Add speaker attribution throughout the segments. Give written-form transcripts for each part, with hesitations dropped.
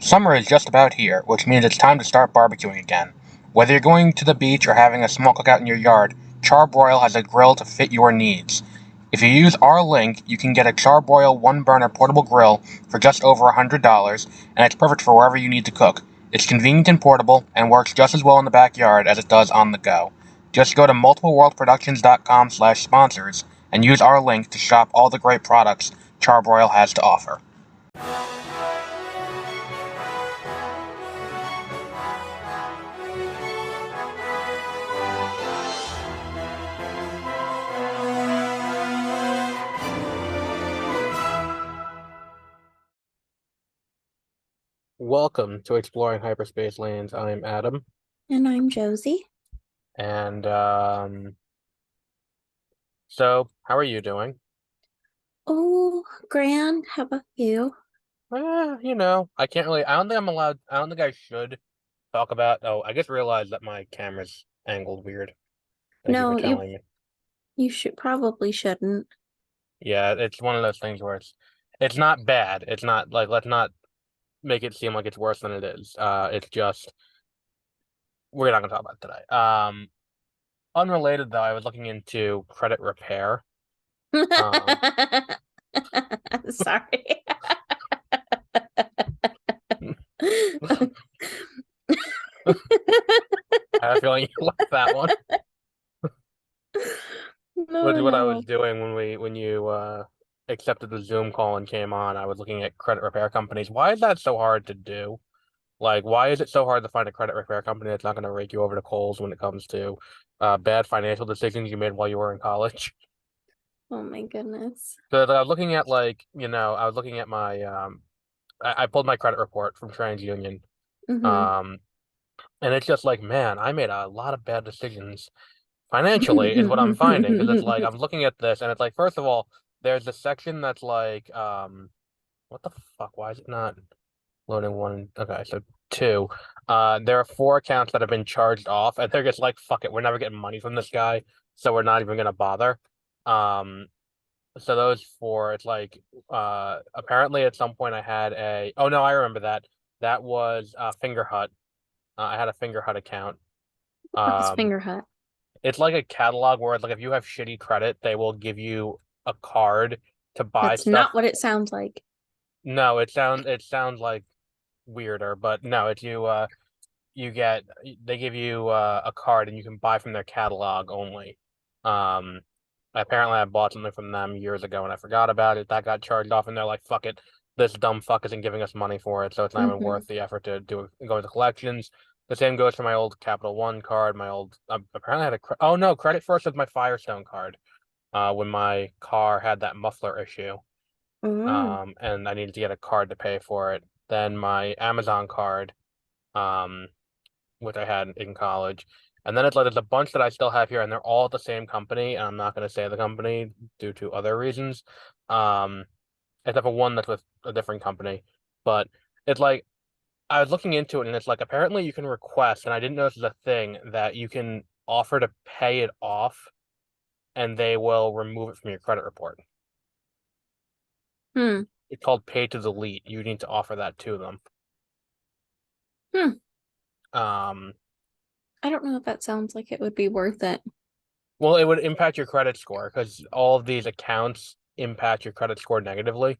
Speaker 1: Summer is just about here, which means it's time to start barbecuing again. Whether you're going to the beach or having a small cookout in your yard, Charbroil has a grill to fit your needs. If you use our link, you can get a Charbroil one-burner portable grill for just over $100, and it's perfect for wherever you need to cook. It's convenient and portable, and works just as well in the backyard as it does on the go. Just go to multipleworldproductions.com/sponsors and use our link to shop all the great products Charbroil has to offer. Welcome to Exploring Hyperspace Lanes. I'm Adam,
Speaker 2: And I'm Josie.
Speaker 1: and so how are you doing?
Speaker 2: Oh, Gran, how about you?
Speaker 1: I can't really. I don't think I'm allowed. I don't think I should talk about. Oh, I just realized that my camera's angled weird. Thank you for
Speaker 2: No, you
Speaker 1: telling me.
Speaker 2: you should probably shouldn't.
Speaker 1: Yeah, it's one of those things where it's not bad. It's not like let's not make it seem like it's worse than it is. It's just we're not gonna talk about it today. Unrelated though, I was looking into credit repair. Um,
Speaker 2: Sorry.
Speaker 1: I have a feeling you like that one. Which
Speaker 2: No,
Speaker 1: is what I was
Speaker 2: no.
Speaker 1: doing when you accepted the Zoom call and came on. I was looking at credit repair companies. Why is that so hard to do? Like, why is it so hard to find a credit repair company that's not going to rake you over the coals when it comes to bad financial decisions you made while you were in college?
Speaker 2: Oh my goodness.
Speaker 1: So I was looking at I was looking at my I pulled my credit report from TransUnion.
Speaker 2: Mm-hmm.
Speaker 1: Um, and it's just like, man, I made a lot of bad decisions financially is what I'm finding because it's like I'm looking at this and it's like first of all there's a section that's like what the fuck, why is it not loading one? Okay, so two, there are four accounts that have been charged off and they're just like, fuck it, we're never getting money from this guy, so we're not even gonna bother. Um so those four, it's like apparently at some point I had a, oh no, I remember that was Finger Hut. I had a Finger Hut account.
Speaker 2: What's
Speaker 1: um
Speaker 2: Finger Hut?
Speaker 1: It's like a catalog where it's like if you have shitty credit, they will give you a card to buy
Speaker 2: That's
Speaker 1: stuff.
Speaker 2: not what it sounds like.
Speaker 1: No, it sounds like weirder, but no, it's you get, they give you a card and you can buy from their catalog only. Um Apparently I bought something from them years ago and I forgot about it. That got charged off and they're like, fuck it. This dumb fuck isn't giving us money for it, so it's not even
Speaker 2: Mm-hmm.
Speaker 1: worth the effort to go to collections. The same goes for my old Capital One card. My old apparently I had oh no, Credit First was my Firestone card. When my car had that muffler issue.
Speaker 2: Mm.
Speaker 1: And I needed to get a card to pay for it. Then my Amazon card, um, which I had in college. And then it's like there's a bunch that I still have here, and they're all at the same company, and I'm not going to say the company due to other reasons. Um, Except for one that's with a different company. But it's like I was looking into it, and it's like apparently you can request, and I didn't know this was a thing, that you can offer to pay it off, and they will remove it from your credit report.
Speaker 2: Hmm.
Speaker 1: It's called pay to delete. You need to offer that to them.
Speaker 2: Hmm.
Speaker 1: Um,
Speaker 2: I don't know if that sounds like it would be worth it.
Speaker 1: well, it would impact your credit score because all of these accounts impact your credit score negatively.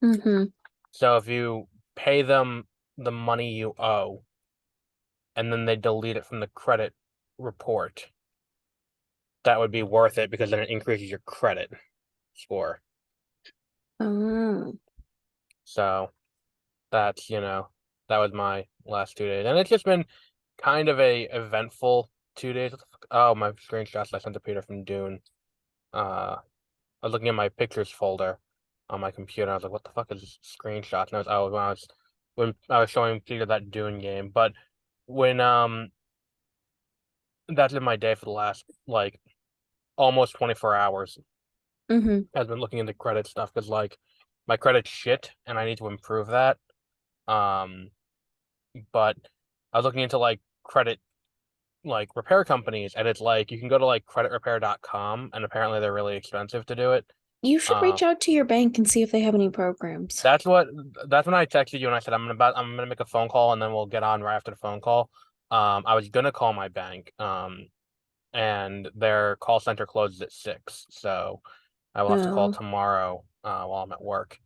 Speaker 2: Mm-hmm.
Speaker 1: So if you pay them the money you owe and then they delete it from the credit report, that would be worth it because then it increases your credit score.
Speaker 2: Oh.
Speaker 1: So that's, that was my last 2 days. And it's just been kind of a eventful 2 days. Oh, my screenshots I sent to Peter from Dune. I was looking at my pictures folder on my computer. I was like, "What the fuck is this screenshots?" And I was, oh, when I was showing Peter that Dune game. But when that's been my day for the last like almost 24 hours.
Speaker 2: Mm-hmm.
Speaker 1: I've been looking into credit stuff because like my credit's shit and I need to improve that. Um, but I was looking into like credit like repair companies, and it's like you can go to like creditrepair.com and apparently they're really expensive to do it.
Speaker 2: You should
Speaker 1: Uh,
Speaker 2: reach out to your bank and see if they have any programs.
Speaker 1: that's what that's when I texted you and I said I'm gonna make a phone call and then we'll get on right after the phone call. I was gonna call my bank, and their call center closes at 6, so I will have to call
Speaker 2: Oh,
Speaker 1: tomorrow, while I'm at work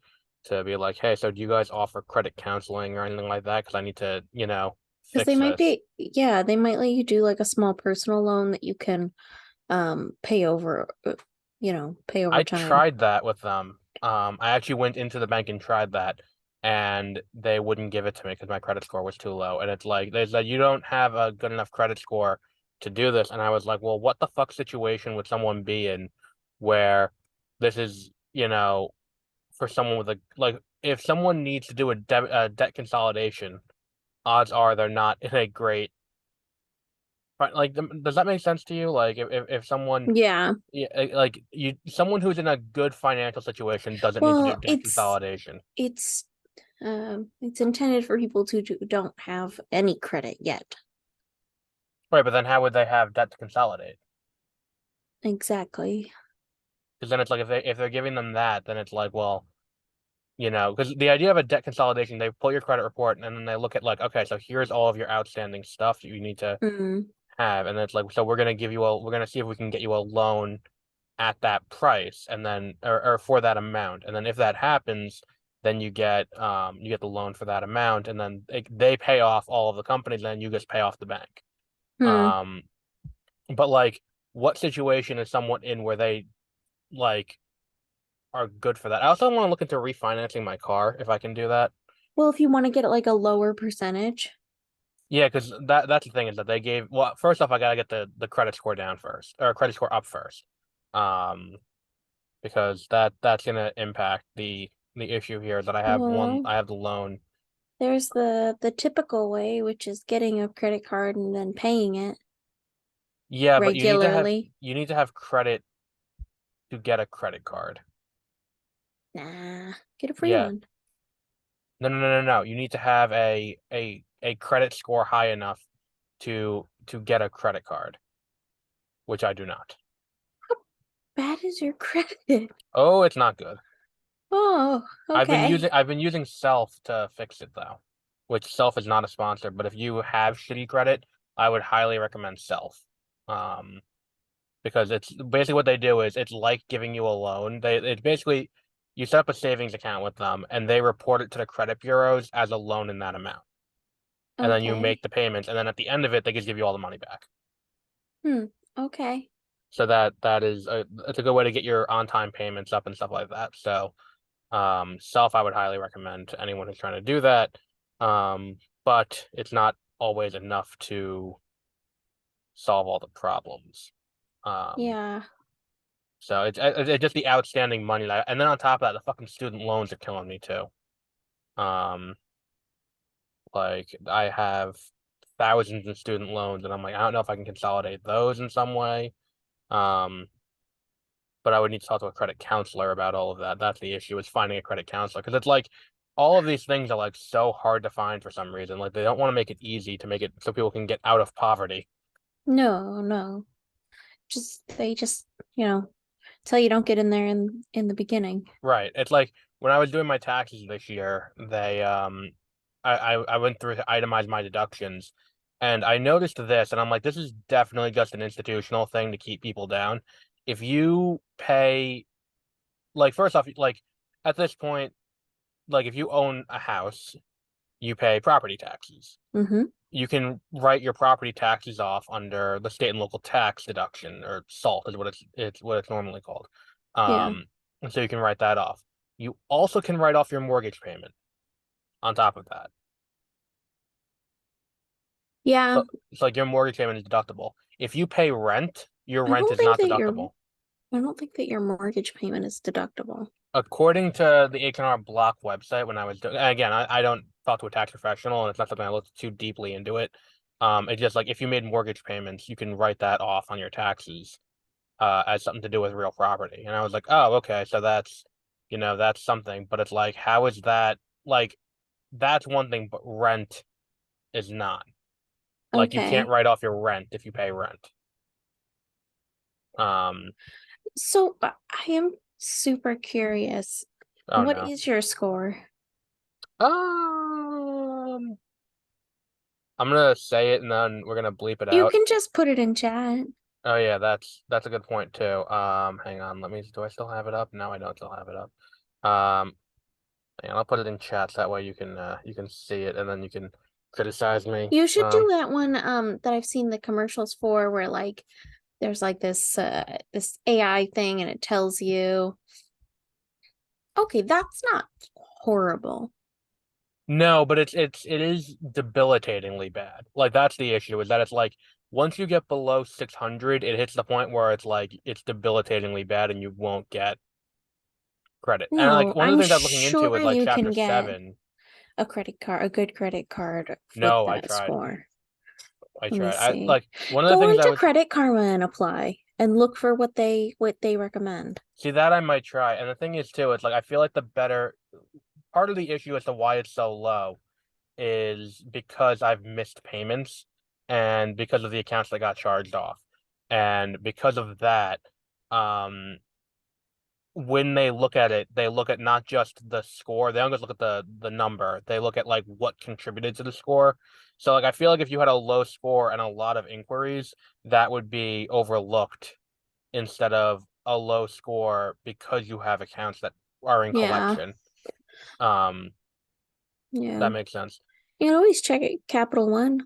Speaker 1: to be like, hey, so do you guys offer credit counseling or anything like that? Because I need to,
Speaker 2: because they
Speaker 1: fix
Speaker 2: might
Speaker 1: this.
Speaker 2: be, yeah, they might let you do like a small personal loan that you can pay over, pay over
Speaker 1: I
Speaker 2: time.
Speaker 1: tried that with them. I actually went into the bank and tried that, and they wouldn't give it to me because my credit score was too low. And it's like they said you don't have a good enough credit score to do this. And I was like, well, what the fuck situation would someone be in where this is, for someone with a like if someone needs to do a debt consolidation, odds are they're not in a great like. Does that make sense to you? Like if someone
Speaker 2: Yeah.
Speaker 1: yeah, like someone who's in a good financial situation doesn't need to do
Speaker 2: Well,
Speaker 1: debt consolidation.
Speaker 2: it's it's intended for people don't have any credit yet.
Speaker 1: Right, but then how would they have debt to consolidate?
Speaker 2: Exactly.
Speaker 1: Because then it's like if they're giving them that, then it's like, well, because the idea of a debt consolidation, they pull your credit report and then they look at like, okay, so here's all of your outstanding stuff that you need to
Speaker 2: Mm,
Speaker 1: have, and it's like, so we're gonna see if we can get you a loan at that price, and then or for that amount, and then if that happens, then you get the loan for that amount, and then they pay off all of the companies, and then you just pay off the bank.
Speaker 2: hmm.
Speaker 1: Um, but like, what situation is someone in where they like are good for that? I also want to look into refinancing my car if I can do that.
Speaker 2: Well, if you want to get like a lower percentage.
Speaker 1: Yeah, because that's the thing is that they gave well, first off, I gotta get the credit score down first, or credit score up first. Um, because that's gonna impact the issue here is that
Speaker 2: Well,
Speaker 1: I have the loan.
Speaker 2: there's the typical way, which is getting a credit card and then paying it
Speaker 1: Yeah, but
Speaker 2: regularly.
Speaker 1: you need to have credit to get a credit card.
Speaker 2: Nah, get a free
Speaker 1: Yeah.
Speaker 2: one.
Speaker 1: No. You need to have a credit score high enough to get a credit card, which I do not.
Speaker 2: Bad is your credit?
Speaker 1: Oh, it's not good.
Speaker 2: Oh, okay.
Speaker 1: I've been using Self to fix it though, which Self is not a sponsor, but if you have shitty credit, I would highly recommend Self. Um, because it's basically what they do is it's like giving you a loan. It's basically you set up a savings account with them and they report it to the credit bureaus as a loan in that amount. And then you make
Speaker 2: Okay.
Speaker 1: the payments and then at the end of it they just give you all the money back.
Speaker 2: Hmm. Okay.
Speaker 1: So that is it's a good way to get your on-time payments up and stuff like that. So Self I would highly recommend to anyone who's trying to do that. But it's not always enough to solve all the problems. Um
Speaker 2: Yeah.
Speaker 1: So it's just the outstanding money, and then on top of that, the fucking student loans are killing me too. Um, like I have thousands in student loans, and I'm like, I don't know if I can consolidate those in some way. Um, but I would need to talk to a credit counselor about all of that. That's the issue is finding a credit counselor because it's like all of these things are like so hard to find for some reason. Like they don't want to make it easy to make it so people can get out of poverty.
Speaker 2: No, no. They just, you know, tell you don't get in there in the beginning.
Speaker 1: Right. It's like when I was doing my taxes this year, I went through to itemize my deductions and I noticed this and I'm like, this is definitely just an institutional thing to keep people down. If you pay like first off, like at this point, like if you own a house, you pay property taxes.
Speaker 2: Mm-hmm.
Speaker 1: You can write your property taxes off under the state and local tax deduction or SALT is what it's normally called.
Speaker 2: Yeah.
Speaker 1: And so you can write that off. You also can write off your mortgage payment on top of that.
Speaker 2: Yeah.
Speaker 1: So it's like your mortgage payment is deductible. If you pay rent, your
Speaker 2: I
Speaker 1: rent
Speaker 2: don't
Speaker 1: is
Speaker 2: think
Speaker 1: not
Speaker 2: that your
Speaker 1: deductible.
Speaker 2: I don't think that your mortgage payment is deductible.
Speaker 1: According to the H&R Block website, when I was doing, again, I don't talk to a tax professional, and it's not something I looked too deeply into it. It's just like if you made mortgage payments, you can write that off on your taxes as something to do with real property. And I was like, oh, okay, so that's something. But it's like, how is that like that's one thing, but rent is not. Like you can't
Speaker 2: Okay.
Speaker 1: write off your rent if you pay rent. Um,
Speaker 2: So I am. super curious.
Speaker 1: Oh
Speaker 2: What
Speaker 1: no.
Speaker 2: is your score?
Speaker 1: Um, I'm gonna say it and then we're gonna bleep it
Speaker 2: You
Speaker 1: out.
Speaker 2: can just put it in chat.
Speaker 1: Oh yeah, that's a good point too. Hang on, do I still have it up? No, I don't still have it up. Um, Hang on, I'll put it in chat so that way you can see it and then you can criticize me.
Speaker 2: You should do that one that I've seen the commercials for where like there's like this AI thing and it tells you, okay, that's not horrible.
Speaker 1: No, but it is debilitatingly bad. Like that's the issue is that it's like once you get below 600, it hits the point where it's like it's debilitatingly bad and you won't get credit. And like
Speaker 2: No,
Speaker 1: one of the
Speaker 2: I'm
Speaker 1: things I'm looking into
Speaker 2: sure
Speaker 1: is like
Speaker 2: you
Speaker 1: chapter
Speaker 2: can get
Speaker 1: 7.
Speaker 2: a credit card, a good credit card with
Speaker 1: No, I
Speaker 2: that
Speaker 1: tried.
Speaker 2: score.
Speaker 1: I
Speaker 2: Let me
Speaker 1: tried. I
Speaker 2: see.
Speaker 1: like one of the
Speaker 2: Go
Speaker 1: things I
Speaker 2: onto
Speaker 1: was
Speaker 2: Credit Karma and apply and look for what they recommend.
Speaker 1: see that I might try. And the thing is too, it's like I feel like the better part of the issue as to why it's so low is because I've missed payments and because of the accounts that got charged off. And because of that, um, when they look at it, they look at not just the score, they don't just look at the number. They look at like what contributed to the score. So like I feel like if you had a low score and a lot of inquiries, that would be overlooked instead of a low score because you have accounts that are in
Speaker 2: Yeah,
Speaker 1: collection. Um,
Speaker 2: yeah.
Speaker 1: that makes sense.
Speaker 2: You can always check it, Capital One.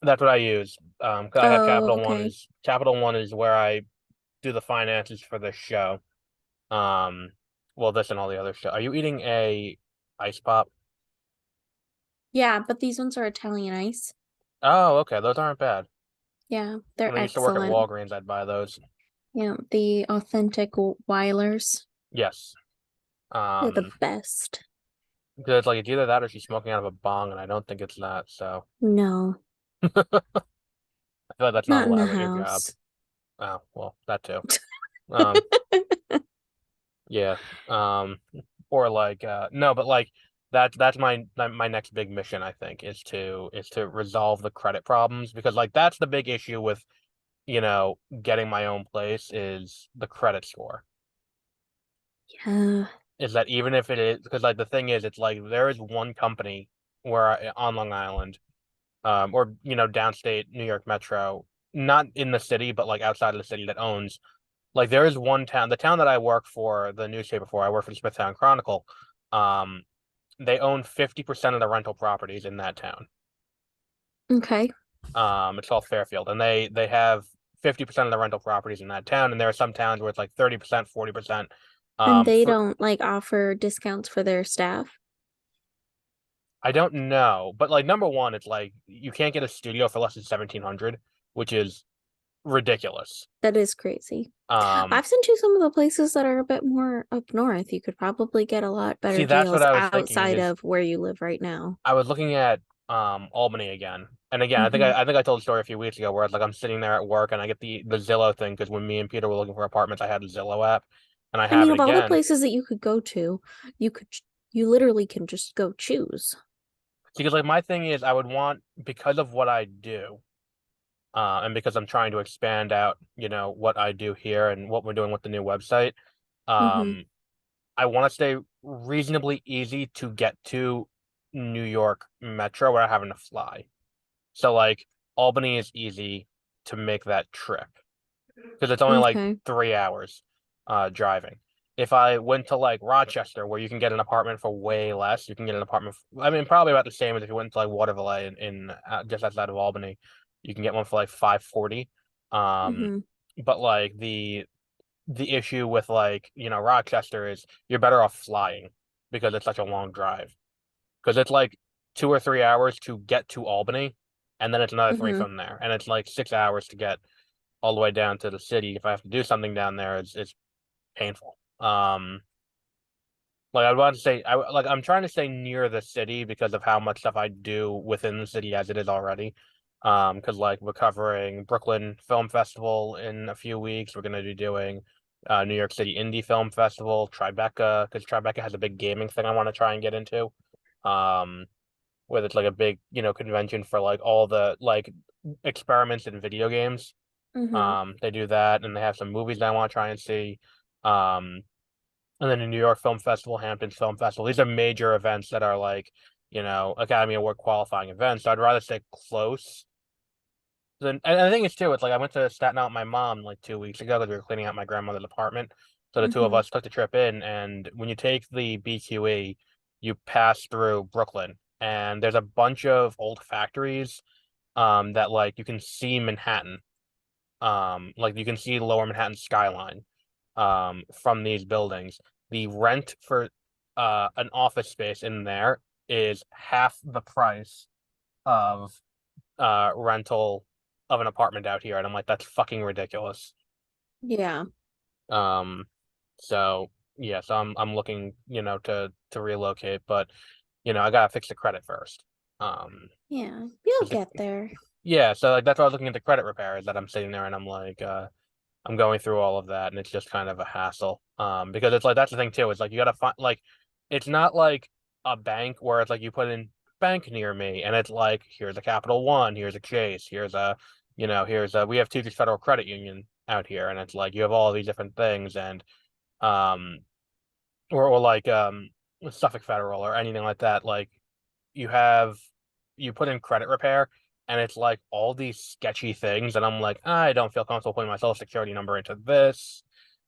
Speaker 1: That's what I use. 'Cause I have
Speaker 2: Oh, okay.
Speaker 1: Capital One is where I do the finances for this show. Um, well, this and all the other show. Are you eating a ice pop?
Speaker 2: Yeah, but these ones are Italian ice.
Speaker 1: Oh, okay. Those aren't bad.
Speaker 2: Yeah,
Speaker 1: When
Speaker 2: they're
Speaker 1: I used to work at
Speaker 2: excellent.
Speaker 1: Walgreens, I'd buy those.
Speaker 2: Yeah, the authentic Weilers.
Speaker 1: Yes.
Speaker 2: They're the
Speaker 1: Um,
Speaker 2: best.
Speaker 1: because it's like it's either that or she's smoking out of a bong, and I don't think it's that. So
Speaker 2: No,
Speaker 1: I feel like that's not
Speaker 2: not in the
Speaker 1: allowed at your job.
Speaker 2: house.
Speaker 1: Oh, well, that too. Um, yeah. Um, or like no, but like that's my next big mission, I think, is to resolve the credit problems because like that's the big issue with, getting my own place is the credit score.
Speaker 2: Yeah.
Speaker 1: Is that even if it is because like the thing is it's like there is one company on Long Island, or downstate New York Metro, not in the city, but like outside of the city that owns like there is one town, the town that I work for, the newspaper for, I work for the Smithtown Chronicle. Um, they own 50% of the rental properties in that town.
Speaker 2: Okay.
Speaker 1: It's called Fairfield, and they have 50% of the rental properties in that town, and there are some towns where it's like 30%, 40%.
Speaker 2: And they
Speaker 1: For
Speaker 2: don't like offer discounts for their staff.
Speaker 1: I don't know, but like number one, it's like you can't get a studio for less than 1,700, which is ridiculous.
Speaker 2: That is crazy.
Speaker 1: Um,
Speaker 2: I've sent you some of the places that are a bit more up north. You could probably get a lot
Speaker 1: See,
Speaker 2: better
Speaker 1: that's what
Speaker 2: deals
Speaker 1: I was thinking
Speaker 2: outside
Speaker 1: is
Speaker 2: of where you live right now.
Speaker 1: I was looking at Albany again. And again,
Speaker 2: Hmm.
Speaker 1: I think I told a story a few weeks ago where it's like I'm sitting there at work and I get the Zillow thing because when me and Peter were looking for apartments, I had the Zillow app and I
Speaker 2: I
Speaker 1: have
Speaker 2: mean,
Speaker 1: it
Speaker 2: of all the
Speaker 1: again.
Speaker 2: places that you could go to, you could you literally can just go choose.
Speaker 1: Because like my thing is I would want because of what I do, and because I'm trying to expand out, what I do here and what we're doing with the new website,
Speaker 2: Hmm.
Speaker 1: um, I want to stay reasonably easy to get to New York Metro without having to fly. So like Albany is easy to make that trip because it's only like
Speaker 2: Okay.
Speaker 1: 3 hours driving. If I went to like Rochester, where you can get an apartment for way less, you can get an apartment. I mean, probably about the same as if you went to like Waterville in just outside of Albany. You can get one for like 540. Um,
Speaker 2: Hmm.
Speaker 1: but like the issue with like Rochester is you're better off flying because it's such a long drive because it's like 2 or 3 hours to get to Albany, and then it's another three
Speaker 2: Hmm.
Speaker 1: from there, and it's like 6 hours to get all the way down to the city. If I have to do something down there, it's painful. Like I would want to say, I'm trying to stay near the city because of how much stuff I do within the city as it is already. Because like we're covering Brooklyn Film Festival in a few weeks. We're gonna be doing New York City Indie Film Festival, Tribeca, because Tribeca has a big gaming thing I want to try and get into. Um, where it's like a big, convention for like all the like experiments in video games.
Speaker 2: Hmm.
Speaker 1: They do that, and they have some movies that I want to try and see. Um, And then the New York Film Festival, Hamptons Film Festival. These are major events that are like, Academy Award qualifying events. So I'd rather stay close. Then, and the thing is too, it's like I went to Staten Island with my mom like 2 weeks ago because we were cleaning out my grandmother's apartment. So the two of
Speaker 2: Mm-hmm.
Speaker 1: us took the trip in, and when you take the BQE, you pass through Brooklyn, and there's a bunch of old factories, that like you can see Manhattan, like you can see Lower Manhattan skyline, from these buildings. The rent for an office space in there is half the price of rental of an apartment out here, and I'm like, that's fucking ridiculous.
Speaker 2: Yeah.
Speaker 1: Um, so yeah, so I'm looking, to relocate, but I gotta fix the credit first. Um,
Speaker 2: Yeah. You'll
Speaker 1: 'Cause
Speaker 2: get there.
Speaker 1: yeah, so like that's why I was looking into credit repair is that I'm sitting there and I'm like, I'm going through all of that, and it's just kind of a hassle. Because it's like that's the thing too. It's like you gotta find like, it's not like a bank where it's like you put in bank near me, and it's like here's a Capital One, here's a Chase, here's a we have Teachers Federal Credit Union out here, and it's like you have all these different things, and um, or like Suffolk Federal or anything like that. Like you have you put in credit repair, and it's like all these sketchy things, and I'm like, I don't feel comfortable putting my social security number into this.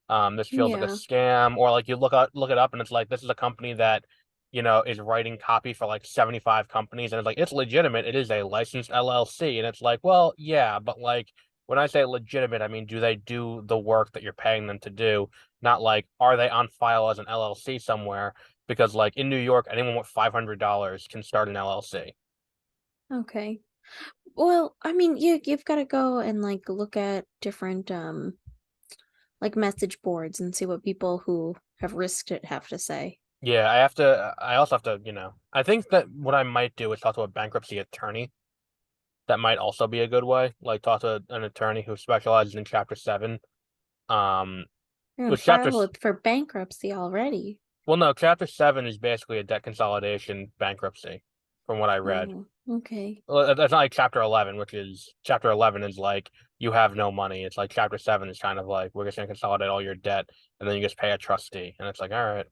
Speaker 1: This feels like a
Speaker 2: Yeah.
Speaker 1: scam. Or like you look it up, and it's like this is a company that is writing copy for like 75 companies, and it's like it's legitimate. It is a licensed LLC, and it's like, well, yeah, but like when I say legitimate, I mean, do they do the work that you're paying them to do? Not like, are they on file as an LLC somewhere? Because like in New York, anyone with $500 can start an LLC.
Speaker 2: Okay. Well, I mean, you've got to go and like look at different like message boards and see what people who have risked it have to say.
Speaker 1: Yeah, I have to. I also have to. I think that what I might do is talk to a bankruptcy attorney. That might also be a good way. Like talk to an attorney who specializes in Chapter 7. Um,
Speaker 2: You're gonna
Speaker 1: with Chapter.
Speaker 2: file it for bankruptcy already.
Speaker 1: Well, no, Chapter 7 is basically a debt consolidation bankruptcy, from what I read.
Speaker 2: Oh, okay.
Speaker 1: Well, that's not like Chapter 11, which is Chapter 11 is like you have no money. It's like Chapter 7 is kind of like we're just gonna consolidate all your debt, and then you just pay a trustee, and it's like, all right.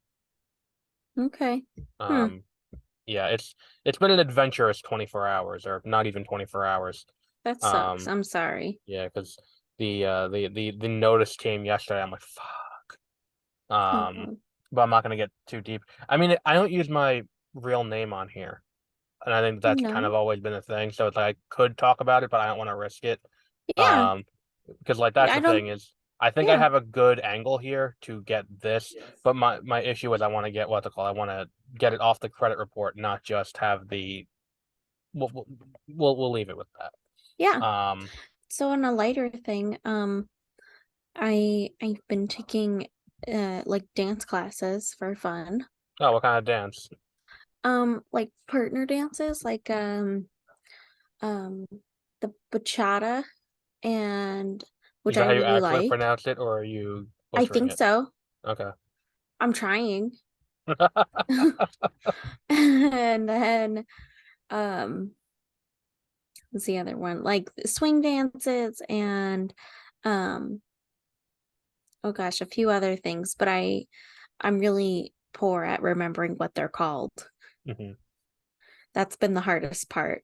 Speaker 2: Okay. Hmm.
Speaker 1: Um, yeah, it's been an adventurous 24 hours, or not even 24 hours.
Speaker 2: That sucks.
Speaker 1: Um,
Speaker 2: I'm sorry.
Speaker 1: yeah, because the notice came yesterday. I'm like, fuck.
Speaker 2: Oh,
Speaker 1: But I'm not gonna get too deep. I mean, I don't use my real name on here, and I think that's kind of
Speaker 2: no.
Speaker 1: always been a thing. So it's like I could talk about it, but I don't want to risk it.
Speaker 2: Yeah.
Speaker 1: Um, because like that's
Speaker 2: I
Speaker 1: the
Speaker 2: don't.
Speaker 1: thing is, I think I
Speaker 2: Yeah.
Speaker 1: have a good angle here to get this, but my issue is I want to get what's it called? I want to get it off the credit report, not just have the. We'll leave it with
Speaker 2: Yeah.
Speaker 1: that.
Speaker 2: So on a lighter thing, I've been taking like dance classes for fun.
Speaker 1: Oh, what kind of dance?
Speaker 2: Like partner dances, like um the bachata and which
Speaker 1: Is that
Speaker 2: I
Speaker 1: how you
Speaker 2: really
Speaker 1: actually
Speaker 2: like.
Speaker 1: pronounce it, or are you
Speaker 2: I
Speaker 1: butchering
Speaker 2: think
Speaker 1: it?
Speaker 2: so.
Speaker 1: Okay.
Speaker 2: I'm trying. And then um what's the other one? Like swing dances and um oh gosh, a few other things, but I'm really poor at remembering what they're called.
Speaker 1: hmm
Speaker 2: That's been the hardest part.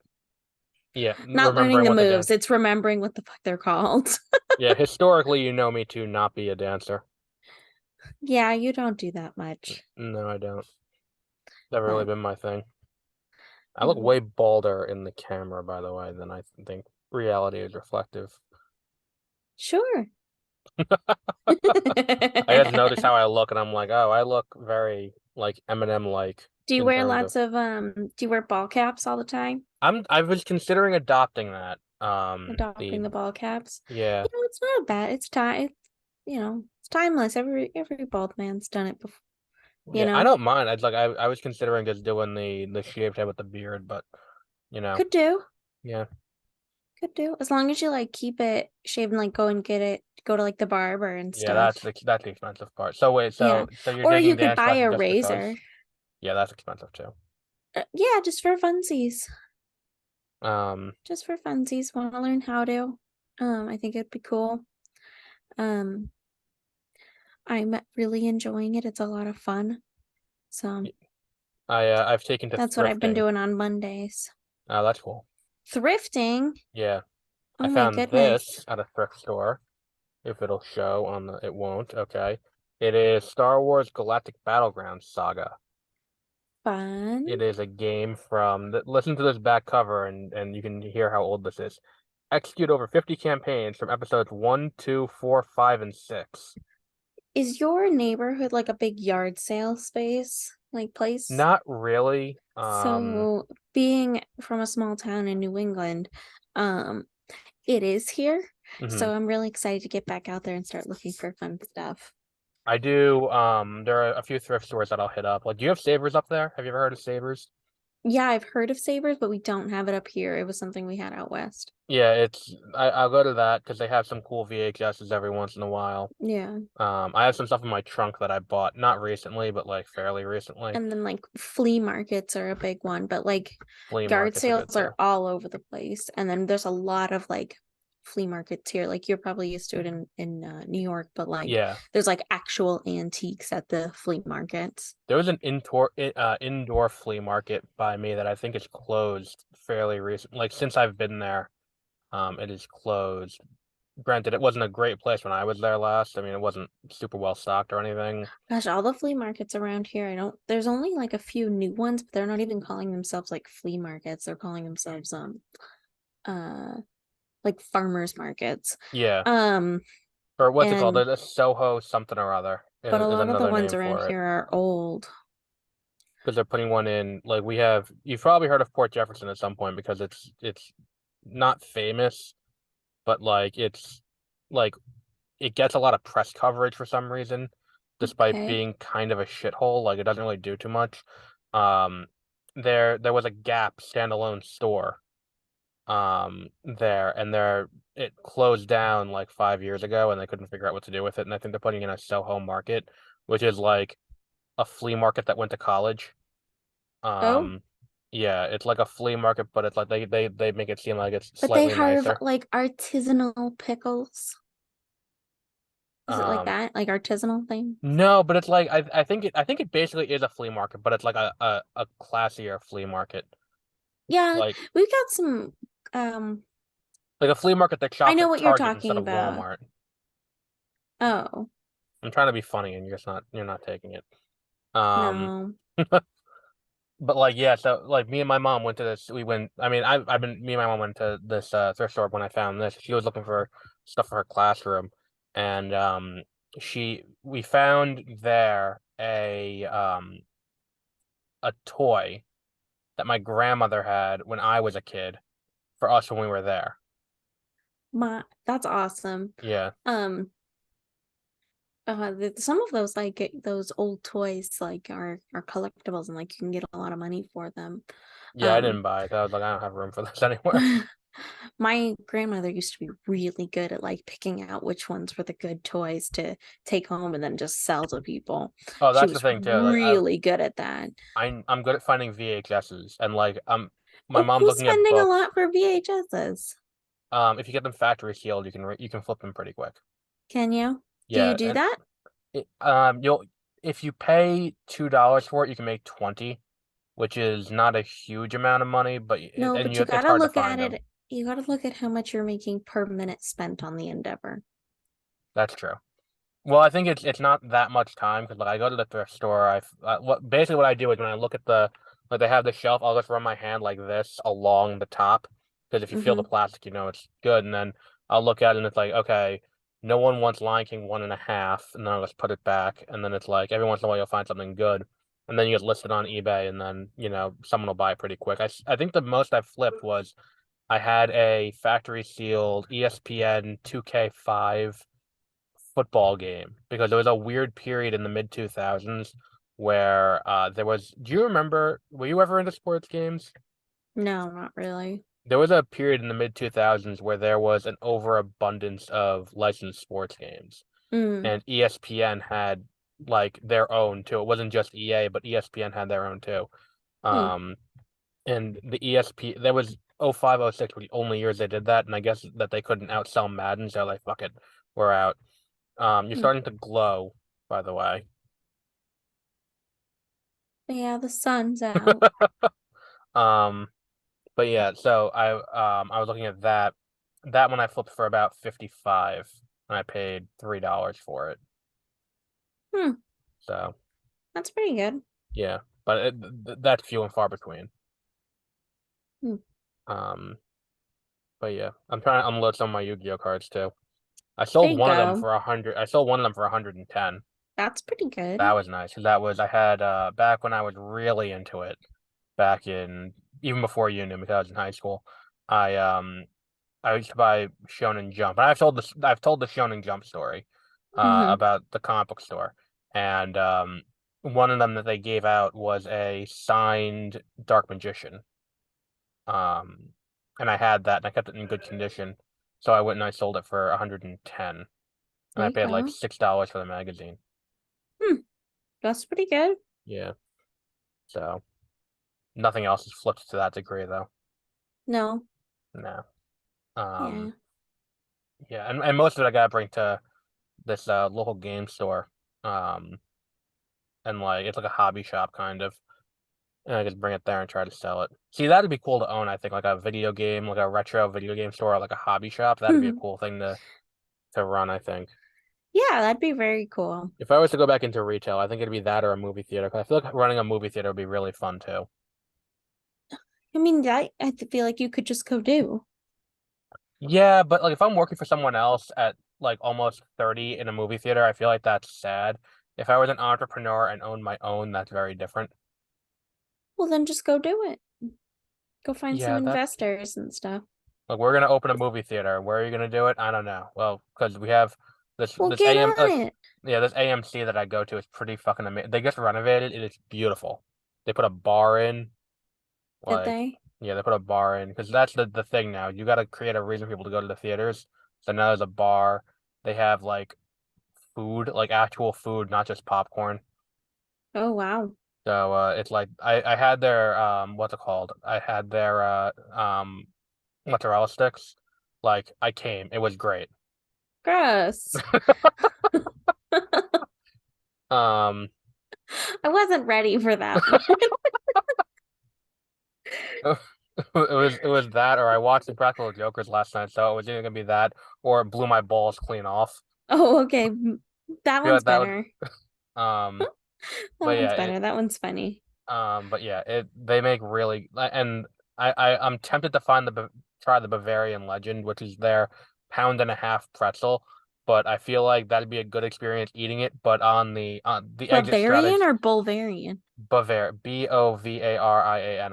Speaker 1: Yeah,
Speaker 2: Not learning
Speaker 1: remembering
Speaker 2: the
Speaker 1: what the
Speaker 2: moves,
Speaker 1: dance.
Speaker 2: it's remembering what the fuck they're called.
Speaker 1: Yeah, historically, you know me to not be a dancer.
Speaker 2: Yeah, you don't do that much.
Speaker 1: No, I don't. Never really
Speaker 2: But
Speaker 1: been my thing. I look
Speaker 2: hmm,
Speaker 1: way balder in the camera, by the way, than I think reality is reflective.
Speaker 2: sure.
Speaker 1: I just notice how I look, and I'm like, oh, I look very like Eminem like
Speaker 2: Do you
Speaker 1: in
Speaker 2: wear
Speaker 1: terms of.
Speaker 2: lots of do you wear ball caps all the time?
Speaker 1: I was considering adopting that.
Speaker 2: Adopting
Speaker 1: The
Speaker 2: the ball caps?
Speaker 1: Yeah,
Speaker 2: It's not bad. It's time. It's timeless. Every bald man's done it before. You
Speaker 1: yeah, I
Speaker 2: know,
Speaker 1: don't mind. I was considering just doing the shaved head with the beard, but you know,
Speaker 2: could do,
Speaker 1: yeah,
Speaker 2: could do. As long as you like keep it shaved and like go and get it, go to like the barber and
Speaker 1: yeah,
Speaker 2: stuff.
Speaker 1: that's the expensive part. So wait,
Speaker 2: Yeah.
Speaker 1: so you're
Speaker 2: Or
Speaker 1: taking
Speaker 2: you could
Speaker 1: dance
Speaker 2: buy
Speaker 1: classes
Speaker 2: a
Speaker 1: just
Speaker 2: razor.
Speaker 1: because? Yeah, that's expensive too.
Speaker 2: Yeah, just for funsies.
Speaker 1: Um,
Speaker 2: Just for funsies. Want to learn how to. I think it'd be cool. Um, I'm really enjoying it. It's a lot of fun. So
Speaker 1: I've taken to
Speaker 2: that's what I've been
Speaker 1: thrifting.
Speaker 2: doing on Mondays.
Speaker 1: Oh, that's cool.
Speaker 2: Thrifting?
Speaker 1: Yeah. I
Speaker 2: Oh my
Speaker 1: found
Speaker 2: goodness.
Speaker 1: this at a thrift store. If it'll show on the, it won't. Okay. It is Star Wars Galactic Battlegrounds Saga.
Speaker 2: Fun.
Speaker 1: It is a game from, listen to this back cover and you can hear how old this is. Execute over 50 campaigns from episodes 1, 2, 4, 5, and 6.
Speaker 2: Is your neighborhood like a big yard sale space, like place?
Speaker 1: Not really.
Speaker 2: So, being from a small town in New England, um, it is here.
Speaker 1: Mhm.
Speaker 2: So I'm really excited to get back out there and start looking for fun stuff.
Speaker 1: I do, there are a few thrift stores that I'll hit up. Like, do you have Savers up there? Have you ever heard of Savers?
Speaker 2: Yeah, I've heard of Savers, but we don't have it up here. It was something we had out west.
Speaker 1: Yeah, I'll go to that because they have some cool VHSs every once in a while.
Speaker 2: Yeah.
Speaker 1: I have some stuff in my trunk that I bought, not recently, but like fairly recently.
Speaker 2: And then like flea markets are a big one, but like
Speaker 1: Flea
Speaker 2: yard
Speaker 1: markets are good
Speaker 2: sales
Speaker 1: too.
Speaker 2: are all over the place. And then there's a lot of like flea markets here. Like you're probably used to it in New York, but like
Speaker 1: Yeah,
Speaker 2: there's like actual antiques at the flea markets.
Speaker 1: there was an indoor flea market by me that I think is closed fairly recent. Like since I've been there, it is closed. Granted, it wasn't a great place when I was there last. I mean, it wasn't super well stocked or anything.
Speaker 2: Gosh, all the flea markets around here, I don't, there's only like a few new ones, but they're not even calling themselves like flea markets. They're calling themselves uh like farmers markets.
Speaker 1: Yeah,
Speaker 2: Um
Speaker 1: or what's it called?
Speaker 2: and
Speaker 1: There's a Soho something or other
Speaker 2: but a
Speaker 1: is
Speaker 2: lot of the
Speaker 1: another
Speaker 2: ones
Speaker 1: name
Speaker 2: around
Speaker 1: for it.
Speaker 2: here are old.
Speaker 1: Because they're putting one in. Like we have, you've probably heard of Port Jefferson at some point because it's not famous, but like it gets a lot of press coverage for some reason, despite
Speaker 2: Okay.
Speaker 1: being kind of a shithole. Like it doesn't really do too much. Um, there was a Gap standalone store there, and it closed down like 5 years ago, and they couldn't figure out what to do with it. And I think they're putting in a Soho Market, which is like a flea market that went to college.
Speaker 2: Oh,
Speaker 1: Um, yeah, it's like a flea market, but it's like they make it seem like it's
Speaker 2: but they
Speaker 1: slightly
Speaker 2: have
Speaker 1: nicer.
Speaker 2: like artisanal pickles. Is it like
Speaker 1: Um,
Speaker 2: that? Like artisanal thing?
Speaker 1: no, but it's like I think it basically is a flea market, but it's like a classier flea market,
Speaker 2: Yeah,
Speaker 1: like
Speaker 2: we've got some um
Speaker 1: like a flea market that
Speaker 2: I
Speaker 1: shops
Speaker 2: know
Speaker 1: at
Speaker 2: what you're
Speaker 1: Target instead
Speaker 2: talking
Speaker 1: of
Speaker 2: about.
Speaker 1: Walmart.
Speaker 2: Oh,
Speaker 1: I'm trying to be funny, and you're not taking it. Um,
Speaker 2: no.
Speaker 1: but like yeah, so like me and my mom went to this. We went. I mean, I've been me and my mom went to this thrift store when I found this. She was looking for stuff for her classroom, and she we found there a toy that my grandmother had when I was a kid for us when we were there.
Speaker 2: That's awesome.
Speaker 1: Yeah,
Speaker 2: Um some of those like those old toys like are collectibles and like you can get a lot of money for them.
Speaker 1: yeah. I
Speaker 2: Um
Speaker 1: didn't buy it. I was like, I don't have room for this anywhere.
Speaker 2: my grandmother used to be really good at like picking out which ones were the good toys to take home and then just sell to people.
Speaker 1: Oh,
Speaker 2: She
Speaker 1: that's the
Speaker 2: was
Speaker 1: thing too. Like
Speaker 2: really good at that.
Speaker 1: I'm good at finding VHSs, and like my
Speaker 2: Oh,
Speaker 1: mom's
Speaker 2: who's
Speaker 1: looking at
Speaker 2: spending a
Speaker 1: books.
Speaker 2: lot for VHSs?
Speaker 1: If you get them factory sealed, you can flip them pretty quick.
Speaker 2: Can you? Do you
Speaker 1: Yeah,
Speaker 2: do
Speaker 1: and
Speaker 2: that?
Speaker 1: you'll if you pay $2 for it, you can make 20, which is not a huge amount of money, but
Speaker 2: No, but you
Speaker 1: it's
Speaker 2: gotta
Speaker 1: hard to
Speaker 2: look
Speaker 1: find
Speaker 2: at
Speaker 1: them.
Speaker 2: it. You gotta look at how much you're making per minute spent on the endeavor.
Speaker 1: That's true. Well, I think it's not that much time because like I go to the thrift store. What basically what I do is when I look at the like they have the shelf, I'll just run my hand like this along the top because if you feel the
Speaker 2: Mm-hmm.
Speaker 1: plastic, you know it's good. And then I'll look at it and it's like, okay, no one wants Lion King 1.5, and then I'll just put it back. And then it's like every once in a while you'll find something good, and then you get listed on eBay, and then someone will buy it pretty quick. I think the most I flipped was I had a factory sealed ESPN 2K5 football game because there was a weird period in the mid 2000s where there was. Do you remember? Were you ever into sports games?
Speaker 2: No, not really.
Speaker 1: There was a period in the mid 2000s where there was an overabundance of licensed sports games,
Speaker 2: Mm,
Speaker 1: and ESPN had like their own too. It wasn't just EA, but ESPN had their own too.
Speaker 2: mm,
Speaker 1: Um, and the ESP there was 05, 06 were the only years they did that, and I guess that they couldn't outsell Madden, so like fuck it, we're out. You're
Speaker 2: mm.
Speaker 1: starting to glow. by the way.
Speaker 2: Yeah, the sun's out.
Speaker 1: Um, but yeah, so I was looking at that. That one I flipped for about 55, and I paid $3 for it.
Speaker 2: Hmm,
Speaker 1: So
Speaker 2: that's pretty good.
Speaker 1: yeah, but that's few and far between.
Speaker 2: Hmm,
Speaker 1: Um, but yeah, I'm trying to unload some of my Yu-Gi-Oh cards too. I
Speaker 2: there
Speaker 1: sold
Speaker 2: you
Speaker 1: one of them
Speaker 2: go.
Speaker 1: for 100. I sold one of them for 110.
Speaker 2: That's pretty good.
Speaker 1: That was nice. That was I had back when I was really into it, back in even before uni because I was in high school. I um I used to buy Shonen Jump, and I've told the Shonen Jump story,
Speaker 2: Mm-hmm.
Speaker 1: about the comic book store, and one of them that they gave out was a signed Dark Magician, um, and I had that, and I kept it in good condition, so I went and I sold it for 110, and
Speaker 2: There
Speaker 1: I
Speaker 2: you
Speaker 1: paid like
Speaker 2: go.
Speaker 1: $6 for the magazine.
Speaker 2: Hmm, that's pretty good.
Speaker 1: Yeah, so nothing else is flipped to that degree though.
Speaker 2: No,
Speaker 1: No.
Speaker 2: yeah.
Speaker 1: Um, yeah, and most of it I gotta bring to this local game store. Um, and like it's like a hobby shop kind of. And I just bring it there and try to sell it. See, that'd be cool to own, I think, like a video game, like a retro video game store, or like a hobby shop. That'd be a cool thing to run, I think.
Speaker 2: Yeah, that'd be very cool.
Speaker 1: If I was to go back into retail, I think it'd be that or a movie theater. 'Cause I feel like running a movie theater would be really fun too.
Speaker 2: I mean, that feel like you could just go do.
Speaker 1: Yeah, but like if I'm working for someone else at like almost 30 in a movie theater, I feel like that's sad. If I was an entrepreneur and owned my own, that's very different.
Speaker 2: Well, then just go do it. Go find some
Speaker 1: Yeah, that
Speaker 2: investors and stuff.
Speaker 1: like we're gonna open a movie theater. Where are you gonna do it? I don't know. Well, because we have
Speaker 2: Well,
Speaker 1: this
Speaker 2: get
Speaker 1: AM
Speaker 2: on it.
Speaker 1: yeah, this AMC that I go to is pretty fucking amazing. They just renovated it. It's beautiful. They put a bar in,
Speaker 2: Did
Speaker 1: like
Speaker 2: they?
Speaker 1: yeah, they put a bar in because that's the thing now. You got to create a reason for people to go to the theaters. So now there's a bar. They have like food, like actual food, not just popcorn.
Speaker 2: Oh, wow.
Speaker 1: So it's like I had their what's it called? I had their mozzarella sticks. Like I came. It was great.
Speaker 2: Gross.
Speaker 1: Um,
Speaker 2: I wasn't ready for that one.
Speaker 1: it was that, or I watched the Practical Jokers last night, so it was either gonna be that or it blew my balls clean off.
Speaker 2: Oh, okay. That
Speaker 1: I feel
Speaker 2: one's
Speaker 1: like that would,
Speaker 2: better.
Speaker 1: but
Speaker 2: That one's
Speaker 1: yeah,
Speaker 2: better. That one's funny.
Speaker 1: but yeah, it they make really, and I'm tempted to find try the Bavarian Legend, which is their pound and a half pretzel, but I feel like that'd be a good experience eating it, but on the exit
Speaker 2: Bavarian
Speaker 1: strategy,
Speaker 2: or Bulgarian?
Speaker 1: Bavarian,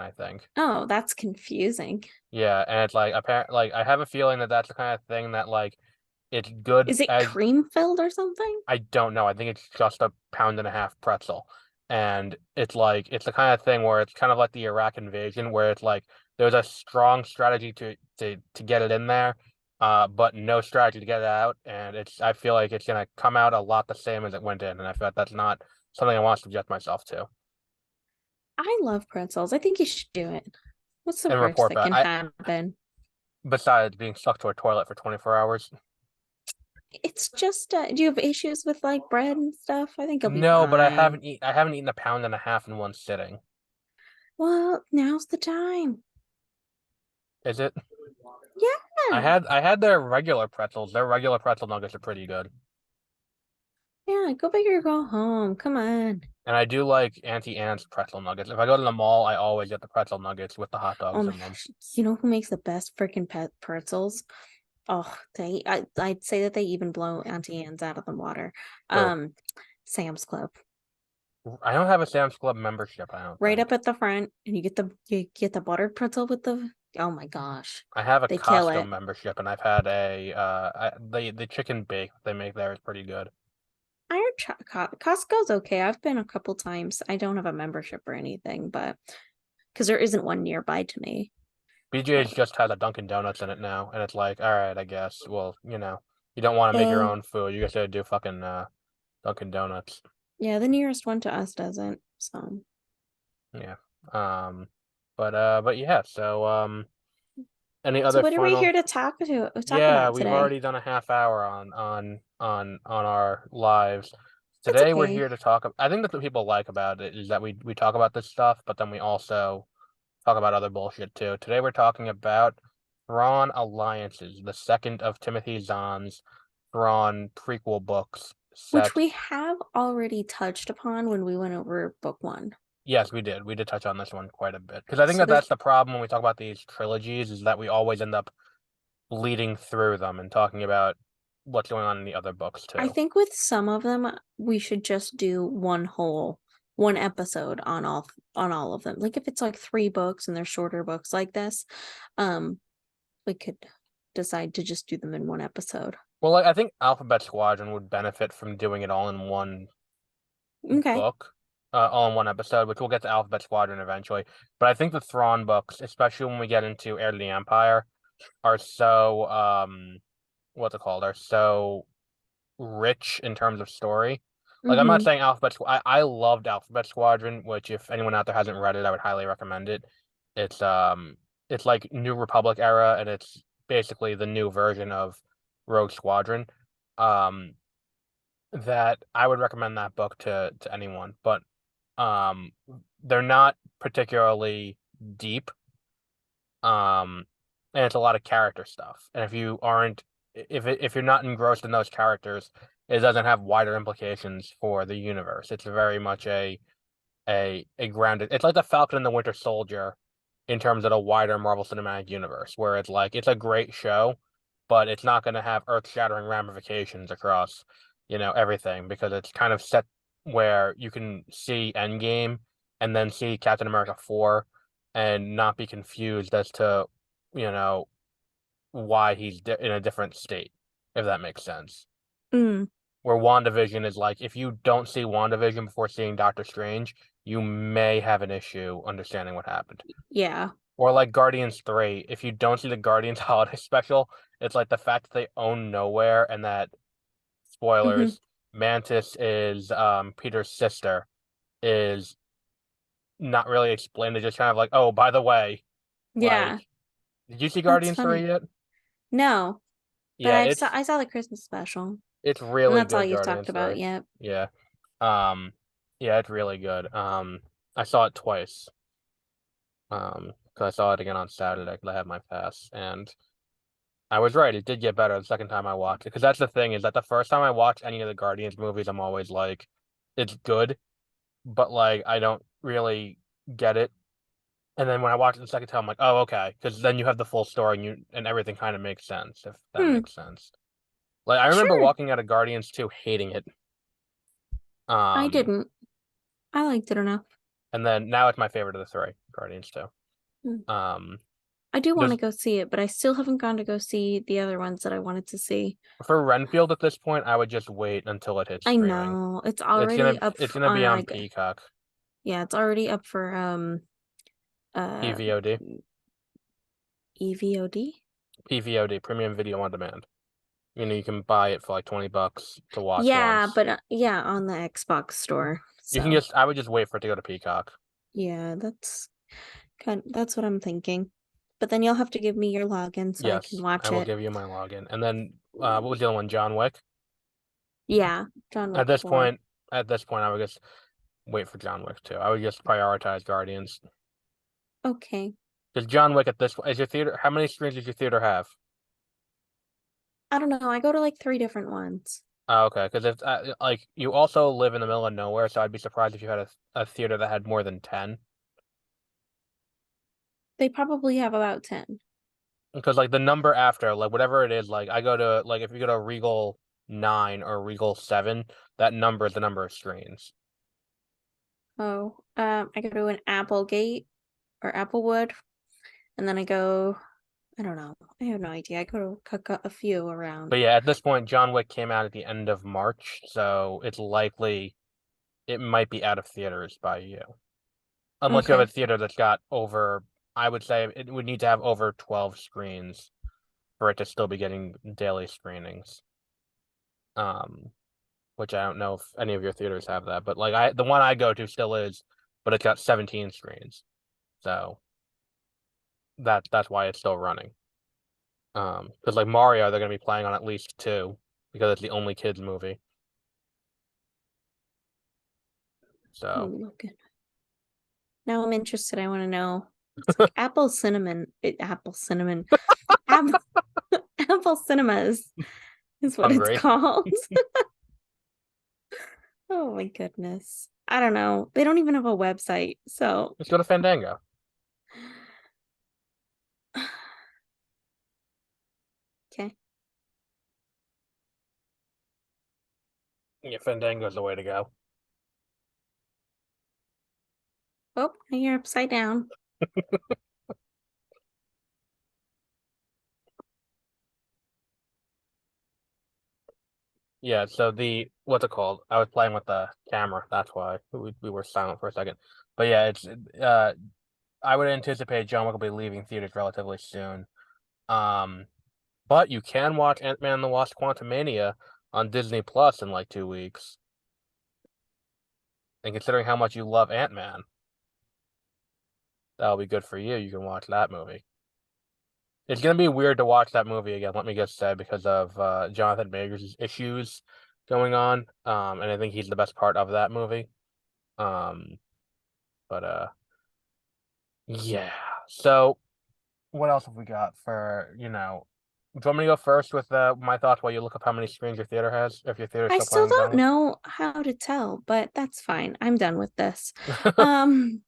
Speaker 1: I think.
Speaker 2: Oh, that's confusing.
Speaker 1: Yeah, and it's like apparent like I have a feeling that that's the kind of thing that like it's good
Speaker 2: Is it
Speaker 1: as
Speaker 2: cream filled or something?
Speaker 1: I don't know. I think it's just a pound and a half pretzel. And it's like it's the kind of thing where it's kind of like the Iraq invasion where it's like there's a strong strategy to get it in there, but no strategy to get it out. And it's I feel like it's gonna come out a lot the same as it went in, and I feel like that's not something I want to subject myself to.
Speaker 2: I love pretzels. I think you should do it. What's the
Speaker 1: And
Speaker 2: worst
Speaker 1: report
Speaker 2: that
Speaker 1: back.
Speaker 2: can happen?
Speaker 1: Besides being stuck to a toilet for 24 hours.
Speaker 2: It's just, do you have issues with like bread and stuff? I think you'll be
Speaker 1: No, but
Speaker 2: fine.
Speaker 1: I haven't eaten a pound and a half in one sitting.
Speaker 2: Well, now's the time.
Speaker 1: Is it?
Speaker 2: Yeah.
Speaker 1: I had their regular pretzels. Their regular pretzel nuggets are pretty good.
Speaker 2: Yeah, go big or go home. Come on.
Speaker 1: And I do like Auntie Anne's pretzel nuggets. If I go to the mall, I always get the pretzel nuggets with the hot
Speaker 2: Oh
Speaker 1: dogs
Speaker 2: my
Speaker 1: in them.
Speaker 2: gosh. You know who makes the best freaking pet pretzels? Oh, I'd say that they even blow Auntie Anne's out of the water.
Speaker 1: Who?
Speaker 2: Um, Sam's Club.
Speaker 1: I don't have a Sam's Club membership, I don't
Speaker 2: Right
Speaker 1: think.
Speaker 2: up at the front, and you get the buttered pretzel with the oh my gosh.
Speaker 1: I have a
Speaker 2: They kill
Speaker 1: Costco
Speaker 2: it.
Speaker 1: membership and I've had the chicken bake they make there is pretty good.
Speaker 2: I heard Costco's okay. I've been a couple times. I don't have a membership or anything, but because there isn't one nearby to me.
Speaker 1: BJ's
Speaker 2: But
Speaker 1: just has a Dunkin' Donuts in it now, and it's like, all right, I guess. Well, you don't want to make your
Speaker 2: uh
Speaker 1: own food. You just gotta do fucking Dunkin' Donuts.
Speaker 2: yeah, the nearest one to us doesn't. So
Speaker 1: Yeah. Um, but yeah. So any
Speaker 2: so
Speaker 1: other
Speaker 2: what are we here
Speaker 1: final?
Speaker 2: to talk
Speaker 1: Yeah,
Speaker 2: about
Speaker 1: we've
Speaker 2: today?
Speaker 1: already done a half hour on our lives.
Speaker 2: It's
Speaker 1: Today we're
Speaker 2: okay.
Speaker 1: here to talk. I think that's what people like about it is that we talk about this stuff, but then we also talk about other bullshit too. Today we're talking about Thrawn Alliances, the second of Timothy Zahn's Thrawn prequel books
Speaker 2: Which
Speaker 1: set.
Speaker 2: we have already touched upon when we went over book one.
Speaker 1: Yes, we did. We did touch on this one quite a bit because I think
Speaker 2: So
Speaker 1: that
Speaker 2: this,
Speaker 1: that's the problem when we talk about these trilogies is that we always end up bleeding through them and talking about what's going on in the other books
Speaker 2: I
Speaker 1: too.
Speaker 2: think with some of them, we should just do one episode on all of them. Like if it's like three books and they're shorter books like this, um, we could decide to just do them in one episode.
Speaker 1: Well, like, I think Alphabet Squadron would benefit from doing it all in one
Speaker 2: Okay.
Speaker 1: book, all in one episode, which we'll get to Alphabet Squadron eventually. But I think the Thrawn books, especially when we get into Heir to the Empire, are so what's it called? Are so rich in terms of story. Like I'm not
Speaker 2: Mm-hmm.
Speaker 1: saying I loved Alphabet Squadron, which if anyone out there hasn't read it, I would highly recommend it. It's um it's like New Republic era and it's basically the new version of Rogue Squadron. Um that I would recommend that book to anyone, but um they're not particularly deep. Um and it's a lot of character stuff. And if you aren't if you're not engrossed in those characters, it doesn't have wider implications for the universe. It's very much a grounded. It's like the Falcon and the Winter Soldier in terms of a wider Marvel Cinematic Universe, where it's like it's a great show, but it's not going to have earth-shattering ramifications across, everything because it's kind of set where you can see Endgame and then see Captain America 4 and not be confused as to, you know, why he's in a different state, if that makes sense.
Speaker 2: Mm,
Speaker 1: Where WandaVision is like, if you don't see WandaVision before seeing Doctor Strange, you may have an issue understanding what happened.
Speaker 2: yeah.
Speaker 1: Or like Guardians 3, if you don't see the Guardians holiday special, it's like the fact that they own nowhere and that,
Speaker 2: Mm-hmm.
Speaker 1: spoilers, Mantis is Peter's sister is not really explained. They're just kind of like, oh, by the way, like,
Speaker 2: Yeah.
Speaker 1: did you see
Speaker 2: That's
Speaker 1: Guardians 3
Speaker 2: funny.
Speaker 1: yet?
Speaker 2: No, but
Speaker 1: Yeah, it's
Speaker 2: I saw the Christmas special,
Speaker 1: it's
Speaker 2: and
Speaker 1: really
Speaker 2: that's all
Speaker 1: good,
Speaker 2: you've talked
Speaker 1: Guardians
Speaker 2: about
Speaker 1: 3.
Speaker 2: yet.
Speaker 1: Yeah. Um, yeah, it's really good. I saw it twice. Because I saw it again on Saturday because I had my pass, and I was right. It did get better the second time I watched it. Because that's the thing is that the first time I watch any of the Guardians movies, I'm always like, it's good, but like I don't really get it. And then when I watch it the second time, I'm like, oh, okay. Because then you have the full story and everything kind of makes sense, if that
Speaker 2: Hmm.
Speaker 1: makes sense. Like I remember
Speaker 2: Sure.
Speaker 1: walking out of Guardians 2 hating it.
Speaker 2: I
Speaker 1: Um,
Speaker 2: didn't. I liked it enough.
Speaker 1: and then now it's my favorite of the three, Guardians 2.
Speaker 2: Hmm.
Speaker 1: Um,
Speaker 2: I do want to
Speaker 1: there's
Speaker 2: go see it, but I still haven't gone to go see the other ones that I wanted to see.
Speaker 1: For Renfield at this point, I would just wait until it hits
Speaker 2: I
Speaker 1: streaming.
Speaker 2: know it's
Speaker 1: It's
Speaker 2: already
Speaker 1: gonna
Speaker 2: up
Speaker 1: it's
Speaker 2: for,
Speaker 1: gonna
Speaker 2: on
Speaker 1: be on
Speaker 2: like
Speaker 1: Peacock,
Speaker 2: yeah, it's already up for uh
Speaker 1: PVOD,
Speaker 2: EVOD.
Speaker 1: PVOD, Premium Video on Demand. You can buy it for like $20 to watch
Speaker 2: Yeah,
Speaker 1: once.
Speaker 2: but yeah, on the Xbox store.
Speaker 1: You can
Speaker 2: So
Speaker 1: just I would just wait for it to go to Peacock.
Speaker 2: yeah, that's what I'm thinking. But then you'll have to give me your login so I can
Speaker 1: Yes, I
Speaker 2: watch
Speaker 1: will
Speaker 2: it.
Speaker 1: give you my login. And then what was the other one? John Wick.
Speaker 2: Yeah, John
Speaker 1: At
Speaker 2: Wick
Speaker 1: this
Speaker 2: 4.
Speaker 1: point, at this point, I would just wait for John Wick too. I would just prioritize Guardians.
Speaker 2: Okay.
Speaker 1: Because John Wick at this is your theater. How many screens does your theater have?
Speaker 2: I don't know. I go to like three different ones.
Speaker 1: Oh, okay, because if like you also live in the middle of nowhere, so I'd be surprised if you had a theater that had more than 10.
Speaker 2: They probably have about 10.
Speaker 1: Because like the number after, like whatever it is, like I go to like if you go to Regal 9 or Regal 7, that number is the number of screens.
Speaker 2: Oh, I go to an Applegate or Applewood, and then I don't know. I have no idea. I go to a few
Speaker 1: But
Speaker 2: around.
Speaker 1: yeah, at this point, John Wick came out at the end of March, so it's likely it might be out of theaters by you. Unless you have
Speaker 2: Okay.
Speaker 1: a theater that's got over, I would say it would need to have over 12 screens for it to still be getting daily screenings. Um, which I don't know if any of your theaters have that, but like the one I go to still is, but it's got 17 screens. So that's why it's still running. Because like Mario, they're gonna be playing on at least two because it's the only kids movie. So
Speaker 2: Oh, okay. Now I'm interested. I want to know. It's like apple cinnamon. Apple cinnamon. Apple, apple cinemas is what it's
Speaker 1: hungry.
Speaker 2: called. Oh my goodness. I don't know. They don't even have a website. So,
Speaker 1: Let's go to Fandango.
Speaker 2: okay.
Speaker 1: Yeah, Fandango's the way to go.
Speaker 2: Oh, now you're upside down.
Speaker 1: Yeah, so the what's it called? I was playing with the camera. That's why we were silent for a second. But yeah, it's I would anticipate John Wick will be leaving theaters relatively soon. Um, but you can watch Ant-Man and the Wasp: Quantumania on Disney Plus in like 2 weeks. And considering how much you love Ant-Man, that'll be good for you. You can watch that movie. It's gonna be weird to watch that movie again, let me just say, because of Jonathan Majors' issues going on. And I think he's the best part of that movie. Um, but yeah. So what else have we got for, do you want me to go first with my thoughts while you look up how many screens your theater has, if your theater's
Speaker 2: I
Speaker 1: still
Speaker 2: still
Speaker 1: planning
Speaker 2: don't
Speaker 1: demo?
Speaker 2: know how to tell, but that's fine. I'm done with this. Um,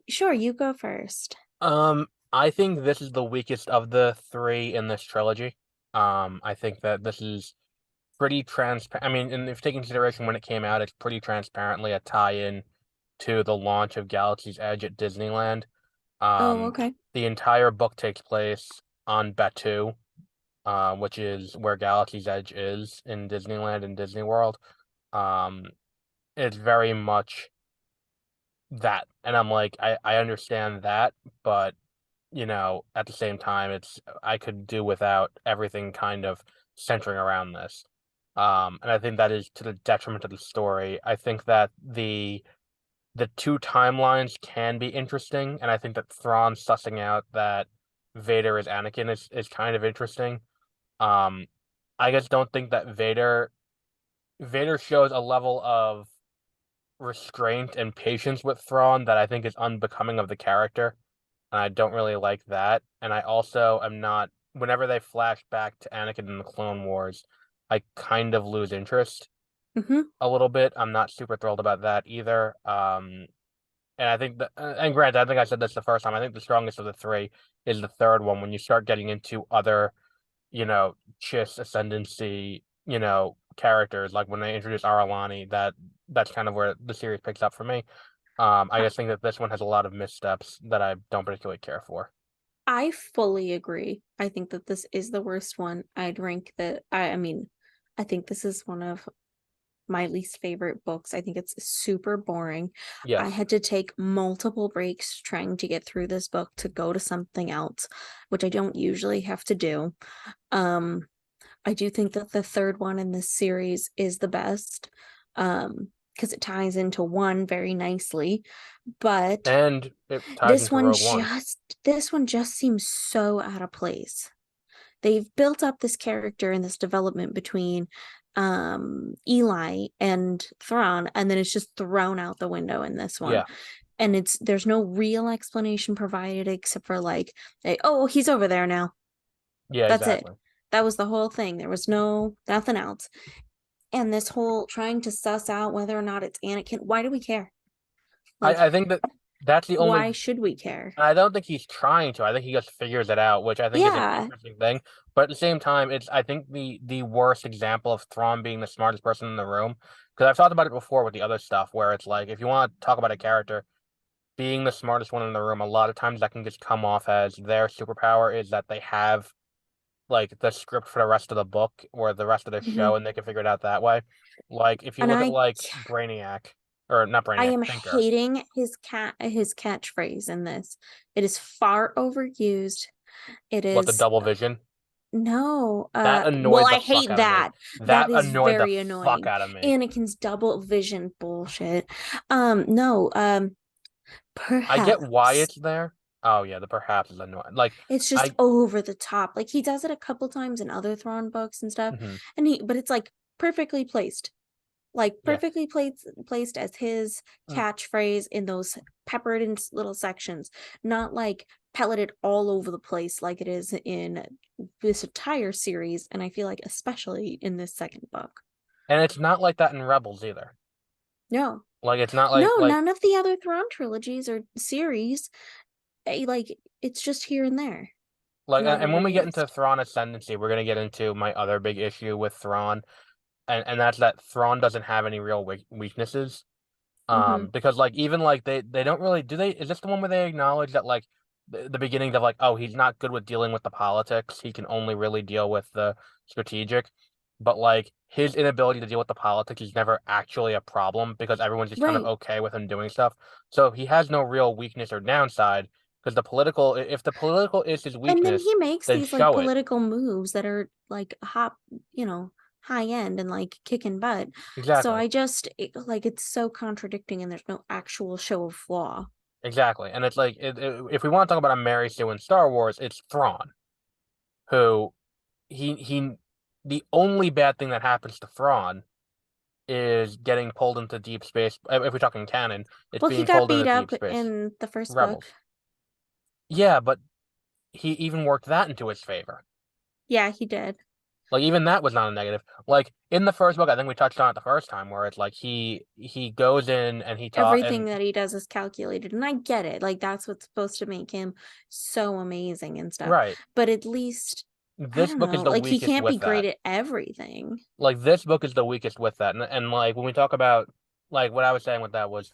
Speaker 2: sure, you go first.
Speaker 1: I think this is the weakest of the three in this trilogy. I think that this is pretty transparent. I mean, and if taking consideration when it came out, it's pretty transparently a tie-in to the launch of Galaxy's Edge at Disneyland.
Speaker 2: Oh,
Speaker 1: Um,
Speaker 2: okay.
Speaker 1: the entire book takes place on Batuu, which is where Galaxy's Edge is in Disneyland and Disney World. Um, it's very much that, and I'm like, I understand that, but at the same time, I could do without everything kind of centering around this. And I think that is to the detriment of the story. I think that the two timelines can be interesting, and I think that Thrawn sussing out that Vader is Anakin is kind of interesting. Um, I just don't think that Vader shows a level of restraint and patience with Thrawn that I think is unbecoming of the character. And I don't really like that. And I also am not, whenever they flash back to Anakin in the Clone Wars, I kind of lose interest
Speaker 2: Mm-hmm.
Speaker 1: a little bit. I'm not super thrilled about that either. And I think that, and granted, I think I said this the first time. I think the strongest of the three is the third one when you start getting into other, Chiss ascendancy, characters, like when they introduce Aralani, that's kind of where the series picks up for me. I just think that this one has a lot of missteps that I don't particularly care for.
Speaker 2: I fully agree. I think that this is the worst one. I'd rank that. I mean, I think this is one of my least favorite books. I think it's super boring. I
Speaker 1: Yes.
Speaker 2: had to take multiple breaks trying to get through this book to go to something else, which I don't usually have to do. Um, I do think that the third one in this series is the best. Because it ties into one very nicely. But
Speaker 1: And it ties
Speaker 2: this
Speaker 1: into
Speaker 2: one
Speaker 1: Rogue One.
Speaker 2: just this one just seems so out of place. They've built up this character and this development between Eli and Thrawn, and then it's just thrown out the window in this one.
Speaker 1: Yeah.
Speaker 2: And there's no real explanation provided except for like, oh, he's over there now.
Speaker 1: Yeah,
Speaker 2: That's it.
Speaker 1: exactly.
Speaker 2: That was the whole thing. There was nothing else. And this whole trying to suss out whether or not it's Anakin. Why do we care? Like,
Speaker 1: I think that that's the only,
Speaker 2: why should we care?
Speaker 1: I don't think he's trying to. I think he just figures it out, which I think is an
Speaker 2: Yeah.
Speaker 1: interesting thing. But at the same time, it's I think the worst example of Thrawn being the smartest person in the room. Because I've talked about it before with the other stuff, where it's like if you want to talk about a character being the smartest one in the room, a lot of times that can just come off as their superpower is that they have like the script for the rest of the book or the rest of the
Speaker 2: Mhm.
Speaker 1: show and they can figure it out that way. Like if you
Speaker 2: And
Speaker 1: look at like Brainiac or not
Speaker 2: I
Speaker 1: Brainiac,
Speaker 2: am
Speaker 1: Thinker,
Speaker 2: hating his catchphrase in this. It is far overused. It
Speaker 1: what the
Speaker 2: is
Speaker 1: double vision,
Speaker 2: no,
Speaker 1: that
Speaker 2: well,
Speaker 1: annoyed
Speaker 2: I
Speaker 1: the fuck
Speaker 2: hate
Speaker 1: out of me.
Speaker 2: that. That
Speaker 1: That
Speaker 2: is
Speaker 1: annoyed the
Speaker 2: very
Speaker 1: fuck
Speaker 2: annoying.
Speaker 1: out of me.
Speaker 2: Anakin's double vision bullshit. No,
Speaker 1: I get why
Speaker 2: perhaps
Speaker 1: it's there. Oh yeah, the perhaps is annoying. Like
Speaker 2: it's just
Speaker 1: I
Speaker 2: over the top. Like he does it a couple times in other Thrawn books and stuff,
Speaker 1: mhm.
Speaker 2: but it's like perfectly placed. like
Speaker 1: Yeah.
Speaker 2: perfectly placed as his
Speaker 1: Mm.
Speaker 2: catchphrase in those peppered in little sections, not like pelleted all over the place like it is in this entire series, and I feel like especially in this second book.
Speaker 1: And it's not like that in Rebels either.
Speaker 2: No,
Speaker 1: Like it's not
Speaker 2: no,
Speaker 1: like
Speaker 2: none of the other Thrawn trilogies or series, like it's just here and there, not
Speaker 1: and when we get into
Speaker 2: erased.
Speaker 1: Thrawn Ascendancy, we're gonna get into my other big issue with Thrawn, and that's that Thrawn doesn't have any real weaknesses.
Speaker 2: Mm-hmm.
Speaker 1: Because like even like they don't really do they is this the one where they acknowledge that like the beginnings of like, oh, he's not good with dealing with the politics, he can only really deal with the strategic, but like his inability to deal with the politics is never actually a problem because everyone's just kind of
Speaker 2: Right.
Speaker 1: okay with him doing stuff. So he has no real weakness or downside because the political, if the political is his
Speaker 2: And then
Speaker 1: weakness,
Speaker 2: he makes
Speaker 1: then
Speaker 2: these like
Speaker 1: show it.
Speaker 2: political moves that are like hop, high end and like kicking butt. So
Speaker 1: Exactly.
Speaker 2: like it's so contradicting and there's no actual show of flaw.
Speaker 1: Exactly. And it's like if we want to talk about a Mary Sue in Star Wars, it's Thrawn, who he the only bad thing that happens to Thrawn is getting pulled into deep space. If we're talking canon, it's
Speaker 2: Well, he
Speaker 1: being
Speaker 2: got
Speaker 1: pulled into
Speaker 2: beat
Speaker 1: deep
Speaker 2: up
Speaker 1: space.
Speaker 2: in the first book.
Speaker 1: Rebels. Yeah, but he even worked that into his favor.
Speaker 2: Yeah, he did.
Speaker 1: Like even that was not a negative. Like in the first book, I think we touched on it the first time, where it's like he goes in and he taught
Speaker 2: Everything
Speaker 1: and
Speaker 2: that he does is calculated, and I get it. Like that's what's supposed to make him so amazing and stuff.
Speaker 1: right.
Speaker 2: But at least I
Speaker 1: This
Speaker 2: don't
Speaker 1: book is
Speaker 2: know,
Speaker 1: the
Speaker 2: like he
Speaker 1: weakest
Speaker 2: can't be
Speaker 1: with
Speaker 2: great
Speaker 1: that.
Speaker 2: at everything.
Speaker 1: Like this book is the weakest with that. And like when we talk about like what I was saying with that was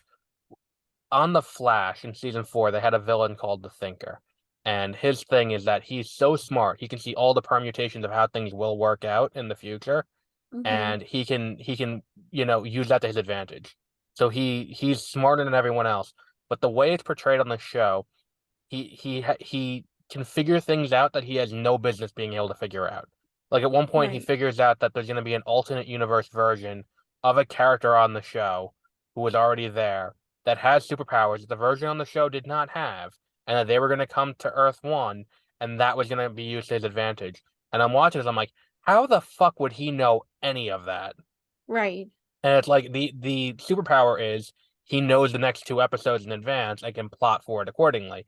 Speaker 1: on the Flash in season 4, they had a villain called the Thinker. And his thing is that he's so smart, he can see all the permutations of how things will work out in the future,
Speaker 2: Mm-hmm.
Speaker 1: and he can use that to his advantage. So he's smarter than everyone else. But the way it's portrayed on the show, he can figure things out that he has no business being able to figure out. Like at one point, he
Speaker 2: Right.
Speaker 1: figures out that there's going to be an alternate universe version of a character on the show who was already there that has superpowers that the version on the show did not have, and that they were going to come to Earth 1, and that was going to be used to his advantage. And I'm watching this, I'm like, how the fuck would he know any of that?
Speaker 2: Right.
Speaker 1: And it's like the superpower is he knows the next 2 episodes in advance and can plot for it accordingly.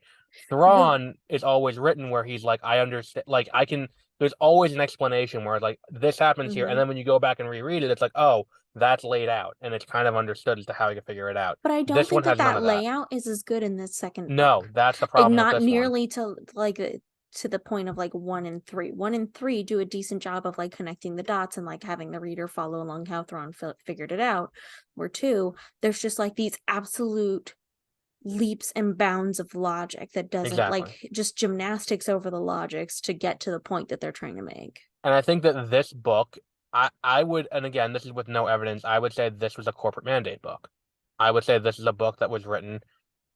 Speaker 2: The
Speaker 1: Thrawn is always written where he's like, I understand, like I can. There's always an explanation where it's like this happens here, and
Speaker 2: mhm.
Speaker 1: then when you go back and reread it, it's like, oh, that's laid out, and it's kind of understood as to how you can figure it out.
Speaker 2: But I don't
Speaker 1: This
Speaker 2: think
Speaker 1: one
Speaker 2: that
Speaker 1: has none
Speaker 2: that
Speaker 1: of that.
Speaker 2: layout is as good in this second
Speaker 1: No,
Speaker 2: book.
Speaker 1: that's the
Speaker 2: Like
Speaker 1: problem with
Speaker 2: not
Speaker 1: this one.
Speaker 2: nearly to like to the point of like 1 and 3. 1 and 3 do a decent job of like connecting the dots and like having the reader follow along how Thrawn figured it out. Where 2, there's just like these absolute leaps and bounds of logic that doesn't
Speaker 1: Exactly.
Speaker 2: like just gymnastics over the logics to get to the point that they're trying to make.
Speaker 1: And I think that this book, I would, and again, this is with no evidence, I would say this was a corporate mandate book. I would say this is a book that was written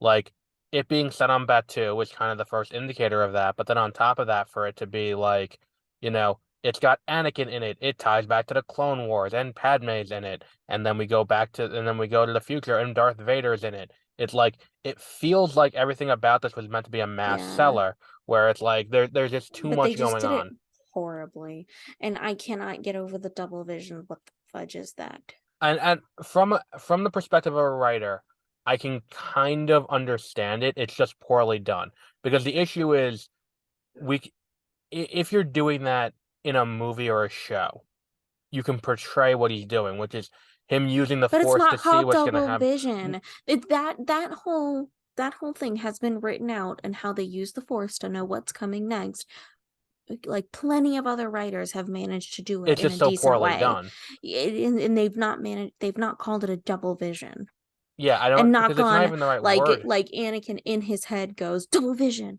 Speaker 1: like it being set on Batu was kind of the first indicator of that. But then on top of that, for it to be like, it's got Anakin in it. It ties back to the Clone Wars and Padme's in it. And then we go and then we go to the future and Darth Vader's in it. It's like it feels like everything about this was meant to be a mass
Speaker 2: Yeah.
Speaker 1: seller, where it's like there's just too
Speaker 2: But they
Speaker 1: much
Speaker 2: just
Speaker 1: going
Speaker 2: did it
Speaker 1: on.
Speaker 2: horribly. And I cannot get over the double vision. What the fudge is that?
Speaker 1: And from the perspective of a writer, I can kind of understand it. It's just poorly done because the issue is we if you're doing that in a movie or a show, you can portray what he's doing, which is him using the
Speaker 2: But it's
Speaker 1: force to
Speaker 2: not
Speaker 1: see
Speaker 2: called
Speaker 1: what's going to
Speaker 2: double
Speaker 1: happen.
Speaker 2: vision. It that whole thing has been written out and how they use the force to know what's coming next. Like plenty of other writers have managed to do it
Speaker 1: It's
Speaker 2: in
Speaker 1: just
Speaker 2: a
Speaker 1: so
Speaker 2: decent
Speaker 1: poorly
Speaker 2: way.
Speaker 1: done.
Speaker 2: And they've not called it a double vision.
Speaker 1: Yeah, I don't
Speaker 2: And not
Speaker 1: because it's not
Speaker 2: gone
Speaker 1: even the right
Speaker 2: like
Speaker 1: word.
Speaker 2: Anakin in his head goes double vision.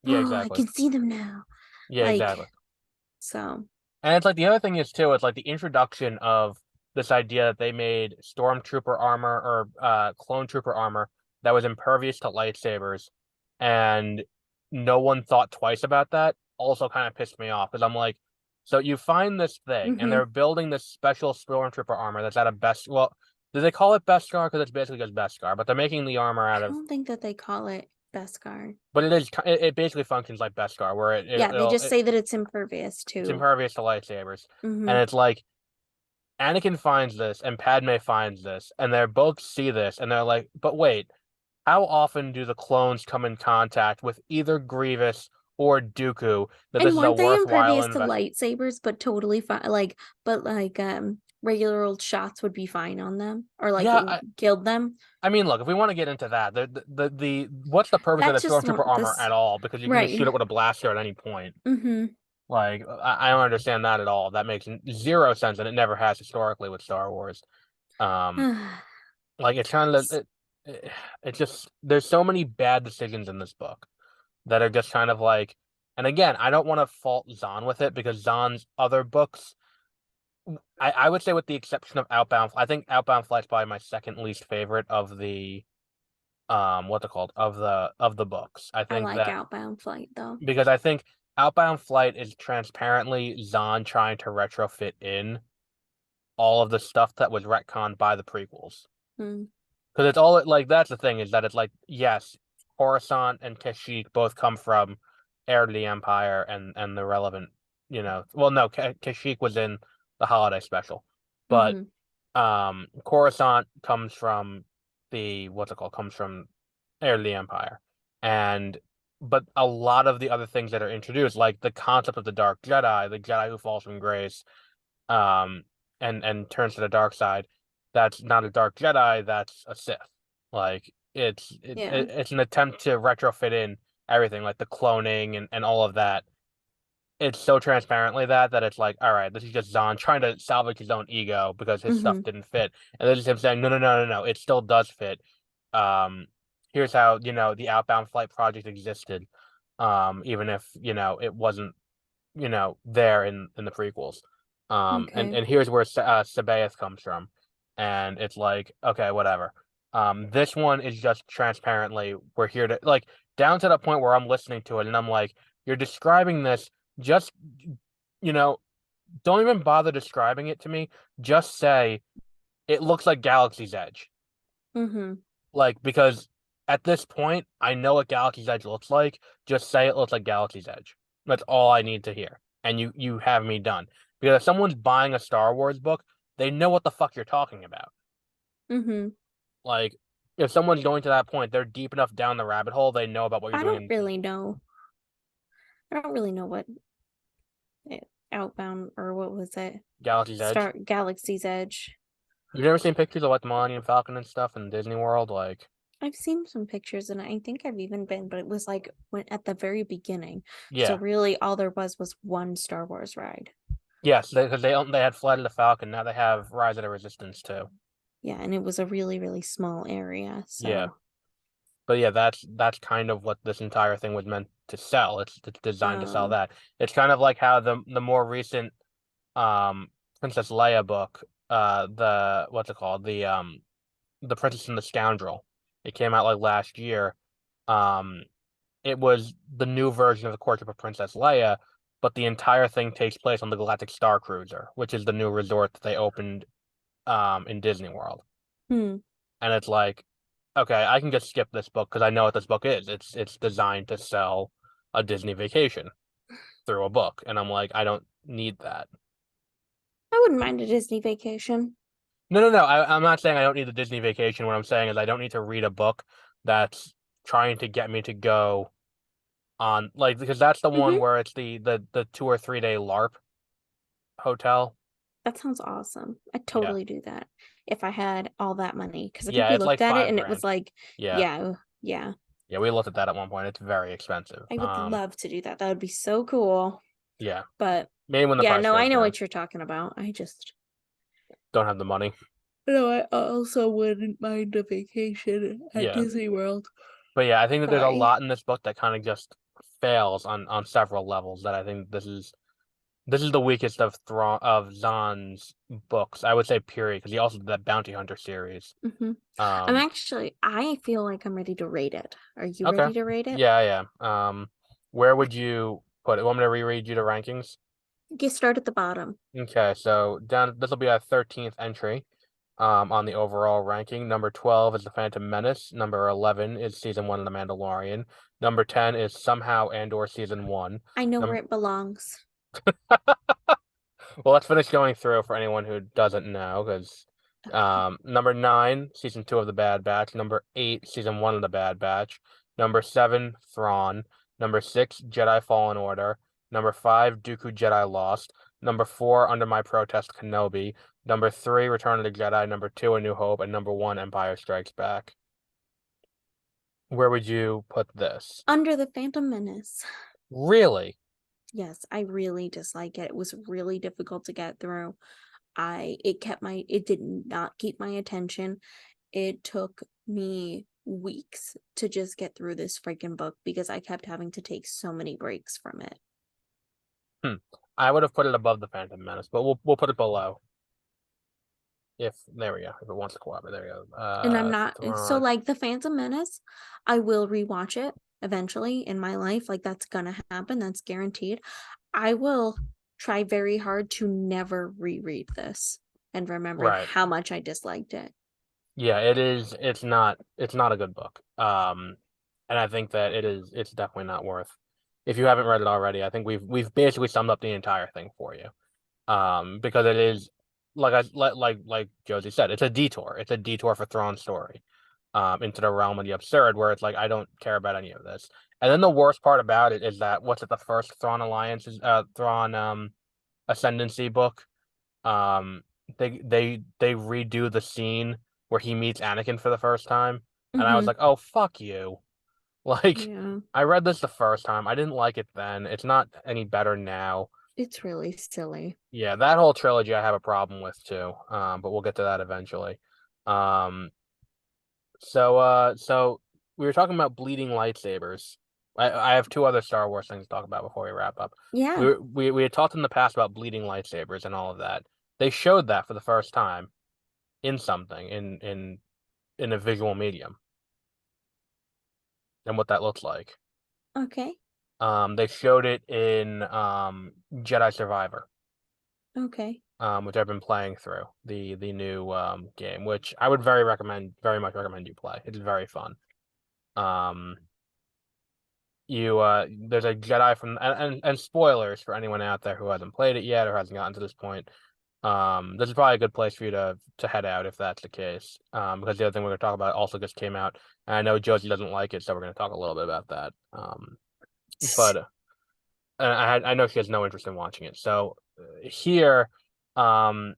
Speaker 1: Yeah,
Speaker 2: Oh, I
Speaker 1: exactly.
Speaker 2: can see them now.
Speaker 1: Yeah, exactly.
Speaker 2: Like so.
Speaker 1: And it's like the other thing is too, it's like the introduction of this idea that they made stormtrooper armor or clone trooper armor that was impervious to lightsabers, and no one thought twice about that. Also, kind of pissed me off because I'm like, so you find this thing, and
Speaker 2: Mm-hmm.
Speaker 1: they're building this special stormtrooper armor that's out of best. Well, do they call it Beskar? Because it's basically just Beskar, but they're making the armor
Speaker 2: I
Speaker 1: out of.
Speaker 2: don't think that they call it Beskar.
Speaker 1: But it basically functions like Beskar, where
Speaker 2: Yeah, they just say that it's impervious
Speaker 1: it's
Speaker 2: to.
Speaker 1: impervious to lightsabers, and
Speaker 2: Mm-hmm.
Speaker 1: it's like. Anakin finds this and Padme finds this, and they both see this, and they're like, but wait, how often do the clones come in contact with either Grievous or Dooku that this
Speaker 2: And
Speaker 1: is a
Speaker 2: weren't they
Speaker 1: worthwhile
Speaker 2: impervious to
Speaker 1: invest?
Speaker 2: lightsabers, but totally fine? Like, but like regular old shots would be fine on them, or like
Speaker 1: Yeah,
Speaker 2: killed them.
Speaker 1: I mean, look, if we want to get into that, the what's the purpose of the
Speaker 2: That's just
Speaker 1: stormtrooper
Speaker 2: one
Speaker 1: armor
Speaker 2: this
Speaker 1: at all? Because you can just
Speaker 2: right.
Speaker 1: shoot it with a blaster at any point.
Speaker 2: Mm-hmm.
Speaker 1: Like, I don't understand that at all. That makes zero sense, and it never has historically with Star Wars. Um, like it's kind of it just there's so many bad decisions in this book that are just kind of like, and again, I don't want to fault Zahn with it because Zahn's other books, I would say with the exception of Outbound, I think Outbound Flight's probably my second least favorite of the what's it called of the books. I
Speaker 2: I
Speaker 1: think
Speaker 2: like
Speaker 1: that
Speaker 2: Outbound Flight though.
Speaker 1: because I think Outbound Flight is transparently Zahn trying to retrofit in all of the stuff that was retconned by the prequels.
Speaker 2: Mm,
Speaker 1: Because it's all like that's the thing is that it's like yes, Coruscant and Kashyyyk both come from Heir to the Empire and the relevant, well no, Kashyyyk was in the holiday special, but
Speaker 2: mm-hmm.
Speaker 1: Coruscant comes from the what's it called comes from Heir to the Empire, and but a lot of the other things that are introduced, like the concept of the Dark Jedi, the Jedi who falls from grace, um, and turns to the dark side. That's not a dark Jedi. That's a Sith. Like
Speaker 2: Yeah.
Speaker 1: it's an attempt to retrofit in everything, like the cloning and all of that. It's so transparently that it's like, all right, this is just Zahn trying to salvage his own ego because his stuff
Speaker 2: Mm-hmm.
Speaker 1: didn't fit, and this is him saying, no, no, no, no, no, it still does fit. Um, Here's how the outbound flight project existed, even if it wasn't there in the prequels.
Speaker 2: Okay.
Speaker 1: And here's where Sabaeus comes from, and it's like, okay, whatever. This one is just transparently we're here to like down to the point where I'm listening to it and I'm like, you're describing this just you know, don't even bother describing it to me. Just say it looks like Galaxy's Edge.
Speaker 2: Mm-hmm.
Speaker 1: Like because at this point, I know what Galaxy's Edge looks like. Just say it looks like Galaxy's Edge. That's all I need to hear. And you have me done. Because if someone's buying a Star Wars book, they know what the fuck you're talking about.
Speaker 2: Mm-hmm.
Speaker 1: Like if someone's going to that point, they're deep enough down the rabbit hole, they know about what you're
Speaker 2: I
Speaker 1: doing
Speaker 2: don't
Speaker 1: in
Speaker 2: really know. I don't really know what Outbound or what was it?
Speaker 1: Galaxy's Edge.
Speaker 2: Star Galaxy's Edge.
Speaker 1: You've never seen pictures of like the Millennium Falcon and stuff in Disney World? Like,
Speaker 2: I've seen some pictures and I think I've even been, but it was like when at the very beginning. So
Speaker 1: yeah.
Speaker 2: really all there was one Star Wars ride.
Speaker 1: Yes, because they had Flight of the Falcon, now they have Rise of the Resistance too.
Speaker 2: Yeah, and it was a really, really small area.
Speaker 1: Yeah.
Speaker 2: So
Speaker 1: But yeah, that's kind of what this entire thing was meant to sell. It's designed to sell
Speaker 2: um
Speaker 1: that. It's kind of like how the more recent um Princess Leia book, the what's it called? The Princess and the Scoundrel. It came out like last year. Um it was the new version of the Courtship of Princess Leia, but the entire thing takes place on the Galactic Star Cruiser, which is the new resort that they opened in Disney World.
Speaker 2: hmm,
Speaker 1: And it's like, okay, I can just skip this book because I know what this book is. It's designed to sell a Disney vacation through a book, and I'm like, I don't need that.
Speaker 2: I wouldn't mind a Disney vacation.
Speaker 1: No, no, no. I'm not saying I don't need the Disney vacation. What I'm saying is I don't need to read a book that's trying to get me to go on like because that's the one
Speaker 2: Mm-hmm.
Speaker 1: where it's the 2 or 3 day LARP hotel.
Speaker 2: That sounds awesome. I'd
Speaker 1: Yeah,
Speaker 2: totally do that if I had all that money. Because I think
Speaker 1: yeah.
Speaker 2: we
Speaker 1: It's like
Speaker 2: looked at it
Speaker 1: five
Speaker 2: and it was
Speaker 1: grand.
Speaker 2: like,
Speaker 1: Yeah,
Speaker 2: yeah, yeah.
Speaker 1: yeah. We looked at that at one point. It's very expensive.
Speaker 2: I would love to do that. That would be so cool.
Speaker 1: Yeah.
Speaker 2: But
Speaker 1: Maybe when the
Speaker 2: yeah,
Speaker 1: price
Speaker 2: no, I
Speaker 1: goes
Speaker 2: know
Speaker 1: down.
Speaker 2: what you're talking about. I just
Speaker 1: Don't have the money.
Speaker 2: no, I also wouldn't mind a vacation at
Speaker 1: Yeah.
Speaker 2: Disney World.
Speaker 1: But yeah, I think that there's a
Speaker 2: Sorry.
Speaker 1: lot in this book that kind of just fails on several levels. That I think this is the weakest of Zahn's books. I would say period because he also did that Bounty Hunter series.
Speaker 2: Hmm.
Speaker 1: Um,
Speaker 2: I feel like I'm ready to rate it. Are you
Speaker 1: okay,
Speaker 2: ready to rate it?
Speaker 1: yeah, yeah. Where would you put it? Want me to reread you the rankings?
Speaker 2: You start at the bottom.
Speaker 1: Okay, so down this will be our 13th entry. On the overall ranking, number 12 is The Phantom Menace. Number 11 is Season 1 of The Mandalorian. Number 10 is Somehow Andor Season 1.
Speaker 2: I know where
Speaker 1: Num
Speaker 2: it belongs.
Speaker 1: Well, let's finish going through for anyone who doesn't know, because
Speaker 2: Okay.
Speaker 1: number 9, season 2 of the Bad Batch. Number 8, season 1 of the Bad Batch. Number 7, Thrawn. Number 6, Jedi Fallen Order. Number 5, Dooku Jedi Lost. Number 4, Under My Protest, Kenobi. Number 3, Return of the Jedi. Number 2, A New Hope, and number 1, Empire Strikes Back. Where would you put this?
Speaker 2: Under the Phantom Menace.
Speaker 1: Really?
Speaker 2: Yes, I really dislike it. It was really difficult to get through. It did not keep my attention. It took me weeks to just get through this freaking book because I kept having to take so many breaks from it.
Speaker 1: Hmm. I would have put it above the Phantom Menace, but we'll put it below. If there we go. If it wants to cooperate, there we go.
Speaker 2: And I'm not so
Speaker 1: Thrawn.
Speaker 2: like the Phantom Menace, I will rewatch it eventually in my life. Like that's gonna happen, that's guaranteed. I will try very hard to never reread this and remember
Speaker 1: Right.
Speaker 2: how much I disliked it.
Speaker 1: Yeah, it is. It's not a good book. And I think that it's definitely not worth. If you haven't read it already, I think we've basically summed up the entire thing for you. Because it is like Josie said, it's a detour. It's a detour for Thrawn's story, into the realm of the absurd, where it's like I don't care about any of this. And then the worst part about it is that what's it, the first Thrawn Alliance is Thrawn Ascendancy book. Um, they redo the scene where he meets Anakin for the first time, and I was
Speaker 2: Mm-hmm.
Speaker 1: like, oh fuck you! Like,
Speaker 2: Yeah,
Speaker 1: I read this the first time. I didn't like it then. It's not any better now.
Speaker 2: it's really silly.
Speaker 1: Yeah, that whole trilogy I have a problem with too. But we'll get to that eventually. Um, so we were talking about bleeding lightsabers. I have two other Star Wars things to talk about before we wrap up.
Speaker 2: Yeah.
Speaker 1: We had talked in the past about bleeding lightsabers and all of that. They showed that for the first time in something in a visual medium and what that looks like.
Speaker 2: Okay.
Speaker 1: They showed it in Jedi Survivor,
Speaker 2: Okay.
Speaker 1: which I've been playing through the new game, which I would very much recommend you play. It's very fun. Um, you there's a Jedi from and spoilers for anyone out there who hasn't played it yet or hasn't gotten to this point. This is probably a good place for you to head out if that's the case. Because the other thing we're gonna talk about also just came out, and I know Josie doesn't like it, so we're gonna talk a little bit about that. But I know she has no interest in watching it. So here, um,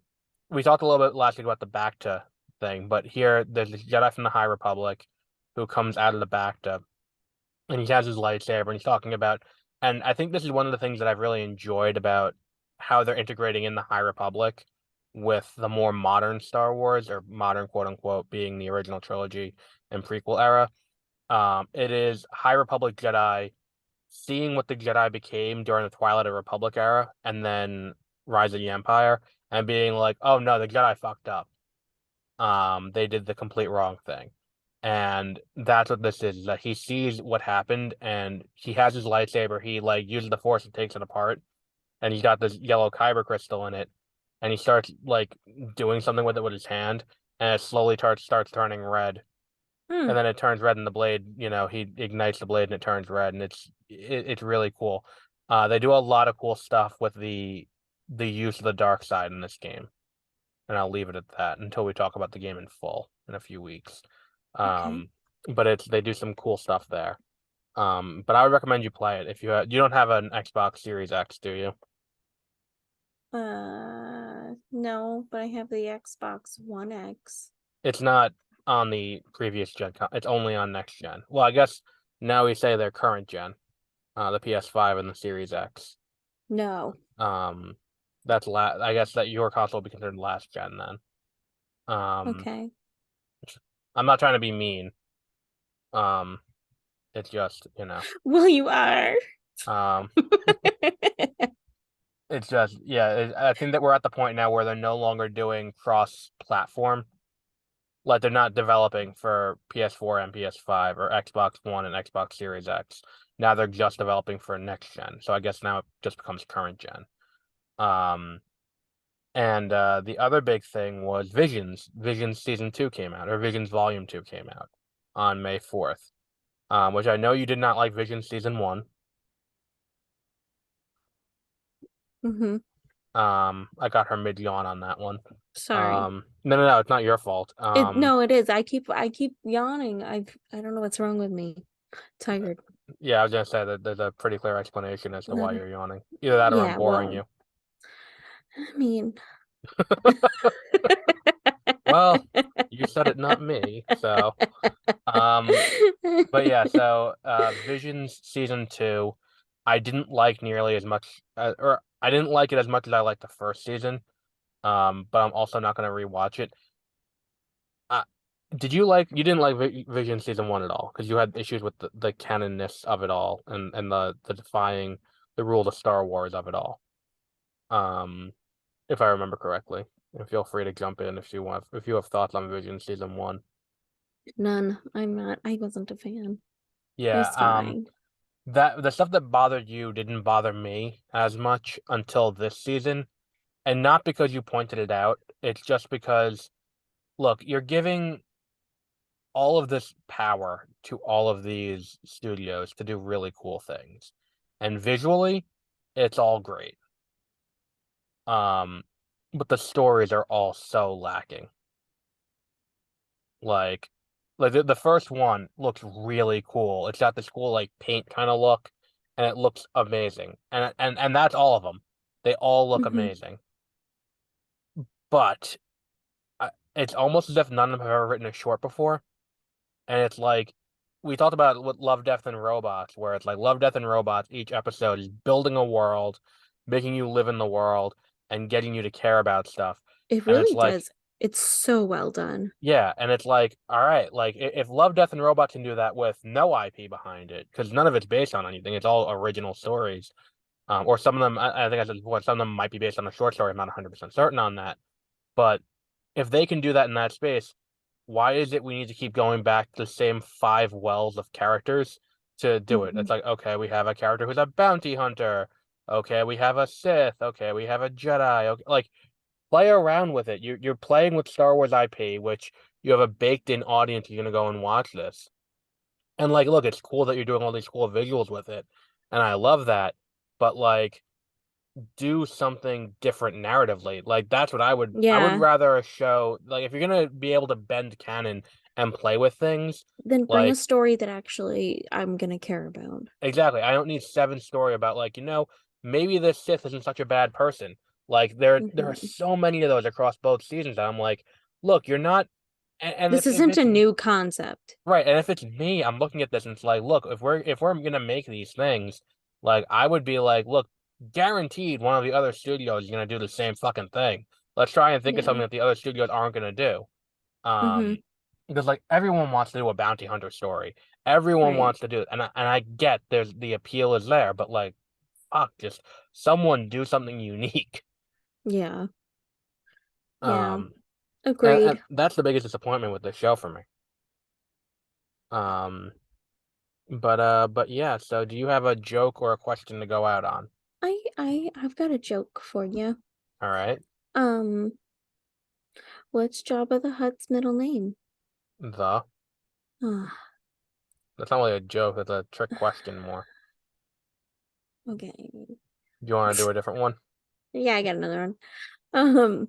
Speaker 1: we talked a little bit last week about the Bacta thing, but here there's this Jedi from the High Republic who comes out of the Bacta, and he has his lightsaber, and he's talking about, and I think this is one of the things that I've really enjoyed about how they're integrating in the High Republic with the more modern Star Wars, or modern quote unquote, being the original trilogy and prequel era. It is High Republic Jedi seeing what the Jedi became during the Twilight of the Republic era and then Rise of the Empire, and being like, oh no, the Jedi fucked up. They did the complete wrong thing. And that's what this is that he sees what happened and he has his lightsaber, he like uses the force and takes it apart, and he's got this yellow kyber crystal in it, and he starts like doing something with it with his hand, and it slowly starts turning red,
Speaker 2: Hmm.
Speaker 1: and then it turns red in the blade. He ignites the blade and it turns red, and it's really cool. They do a lot of cool stuff with the use of the dark side in this game, and I'll leave it at that until we talk about the game in full in a few weeks.
Speaker 2: Okay.
Speaker 1: Um, but they do some cool stuff there. But I would recommend you play it if you don't have an Xbox Series X, do you?
Speaker 2: No, but I have the Xbox One X.
Speaker 1: It's not on the previous gen. It's only on next gen. Well, I guess now we say they're current gen, the PS5 and the Series X.
Speaker 2: No.
Speaker 1: Um, I guess that your console will be considered last gen then. Um,
Speaker 2: Okay.
Speaker 1: I'm not trying to be mean. Um, it's just,
Speaker 2: Well, you are.
Speaker 1: um, it's just, yeah. I think that we're at the point now where they're no longer doing cross-platform. Like they're not developing for PS4 and PS5 or Xbox One and Xbox Series X. Now they're just developing for next gen. So I guess now it just becomes current gen. Um, and the other big thing was Visions. Visions Season 2 came out, or Visions Volume 2 came out on May 4th. Which I know you did not like Visions Season 1.
Speaker 2: Mm-hmm.
Speaker 1: I got her mid yawn on that one.
Speaker 2: Sorry.
Speaker 1: No, no, no, it's not your fault.
Speaker 2: No, it is. I keep yawning. I don't know what's wrong with me. Tired.
Speaker 1: Yeah, I was gonna say that there's a pretty clear explanation as to why
Speaker 2: Uh,
Speaker 1: you're yawning. Either that or I'm
Speaker 2: yeah,
Speaker 1: boring
Speaker 2: well,
Speaker 1: you.
Speaker 2: I mean,
Speaker 1: Well, you said it, not me. So, um, but yeah, so Visions season two, I didn't like nearly as much, or I didn't like it as much as I liked the first season. But I'm also not gonna rewatch it. Uh, you didn't like Vision season one at all because you had issues with the canonness of it all and the defying the rules of Star Wars of it all. Um, if I remember correctly. And feel free to jump in if you have thoughts on Vision season one.
Speaker 2: none. I wasn't a fan. It
Speaker 1: Yeah,
Speaker 2: was fine.
Speaker 1: that the stuff that bothered you didn't bother me as much until this season, and not because you pointed it out. It's just because look, you're giving all of this power to all of these studios to do really cool things. And visually, it's all great. Um, but the stories are all so lacking. Like, like the first one looks really cool. It's got this cool like paint kind of look, and it looks amazing. And that's all of them. They all look
Speaker 2: Hmm.
Speaker 1: amazing. But it's almost as if none of them have ever written a short before. And it's like we talked about with Love, Death, and Robots, where it's like Love, Death, and Robots. Each episode is building a world, making you live in the world, and getting you to care about stuff.
Speaker 2: It
Speaker 1: And it's
Speaker 2: really
Speaker 1: like
Speaker 2: does. It's so well done.
Speaker 1: yeah, and it's like, all right, like if Love, Death, and Robot can do that with no IP behind it, because none of it's based on anything, it's all original stories. Or some of them, I think I said before, some of them might be based on a short story. I'm not 100% certain on that. But if they can do that in that space, why is it we need to keep going back to the same five wells of characters to do it?
Speaker 2: Hmm.
Speaker 1: It's like, okay, we have a character who's a bounty hunter. Okay, we have a Sith. Okay, we have a Jedi. Okay, like play around with it. You're playing with Star Wars IP, which you have a baked in audience who's gonna go and watch this. And like, look, it's cool that you're doing all these cool visuals with it, and I love that. But like, do something different narratively. Like that's what I would
Speaker 2: Yeah.
Speaker 1: rather a show like if you're gonna be able to bend canon and play with things,
Speaker 2: Then bring a
Speaker 1: like
Speaker 2: story that actually I'm gonna care about.
Speaker 1: exactly. I don't need seven story about like, maybe this Sith isn't such a bad person. Like there are
Speaker 2: Hmm.
Speaker 1: so many of those across both seasons that I'm like, look, you're not and
Speaker 2: This
Speaker 1: if
Speaker 2: isn't a
Speaker 1: it's
Speaker 2: new concept.
Speaker 1: right, and if it's me, I'm looking at this and it's like, look, if we're gonna make these things, like I would be like, look, guaranteed one of the other studios is gonna do the same fucking thing. Let's try and think of
Speaker 2: Yeah.
Speaker 1: something that the other studios aren't gonna do.
Speaker 2: Hmm.
Speaker 1: Um, because like everyone wants to do a bounty hunter story. Everyone
Speaker 2: Right.
Speaker 1: wants to do it. And I get there's the appeal is there, but like fuck, just someone do something unique.
Speaker 2: Yeah. Yeah.
Speaker 1: Um, and
Speaker 2: Agreed.
Speaker 1: that's the biggest disappointment with this show for me. Um, but yeah, so do you have a joke or a question to go out on?
Speaker 2: I've got a joke for you.
Speaker 1: All right.
Speaker 2: Um, what's Jabba the Hutt's middle name?
Speaker 1: The
Speaker 2: Ah,
Speaker 1: That's not really a joke, that's a trick question more.
Speaker 2: okay.
Speaker 1: Do you want to do a different one?
Speaker 2: Yeah, I got another one. Um,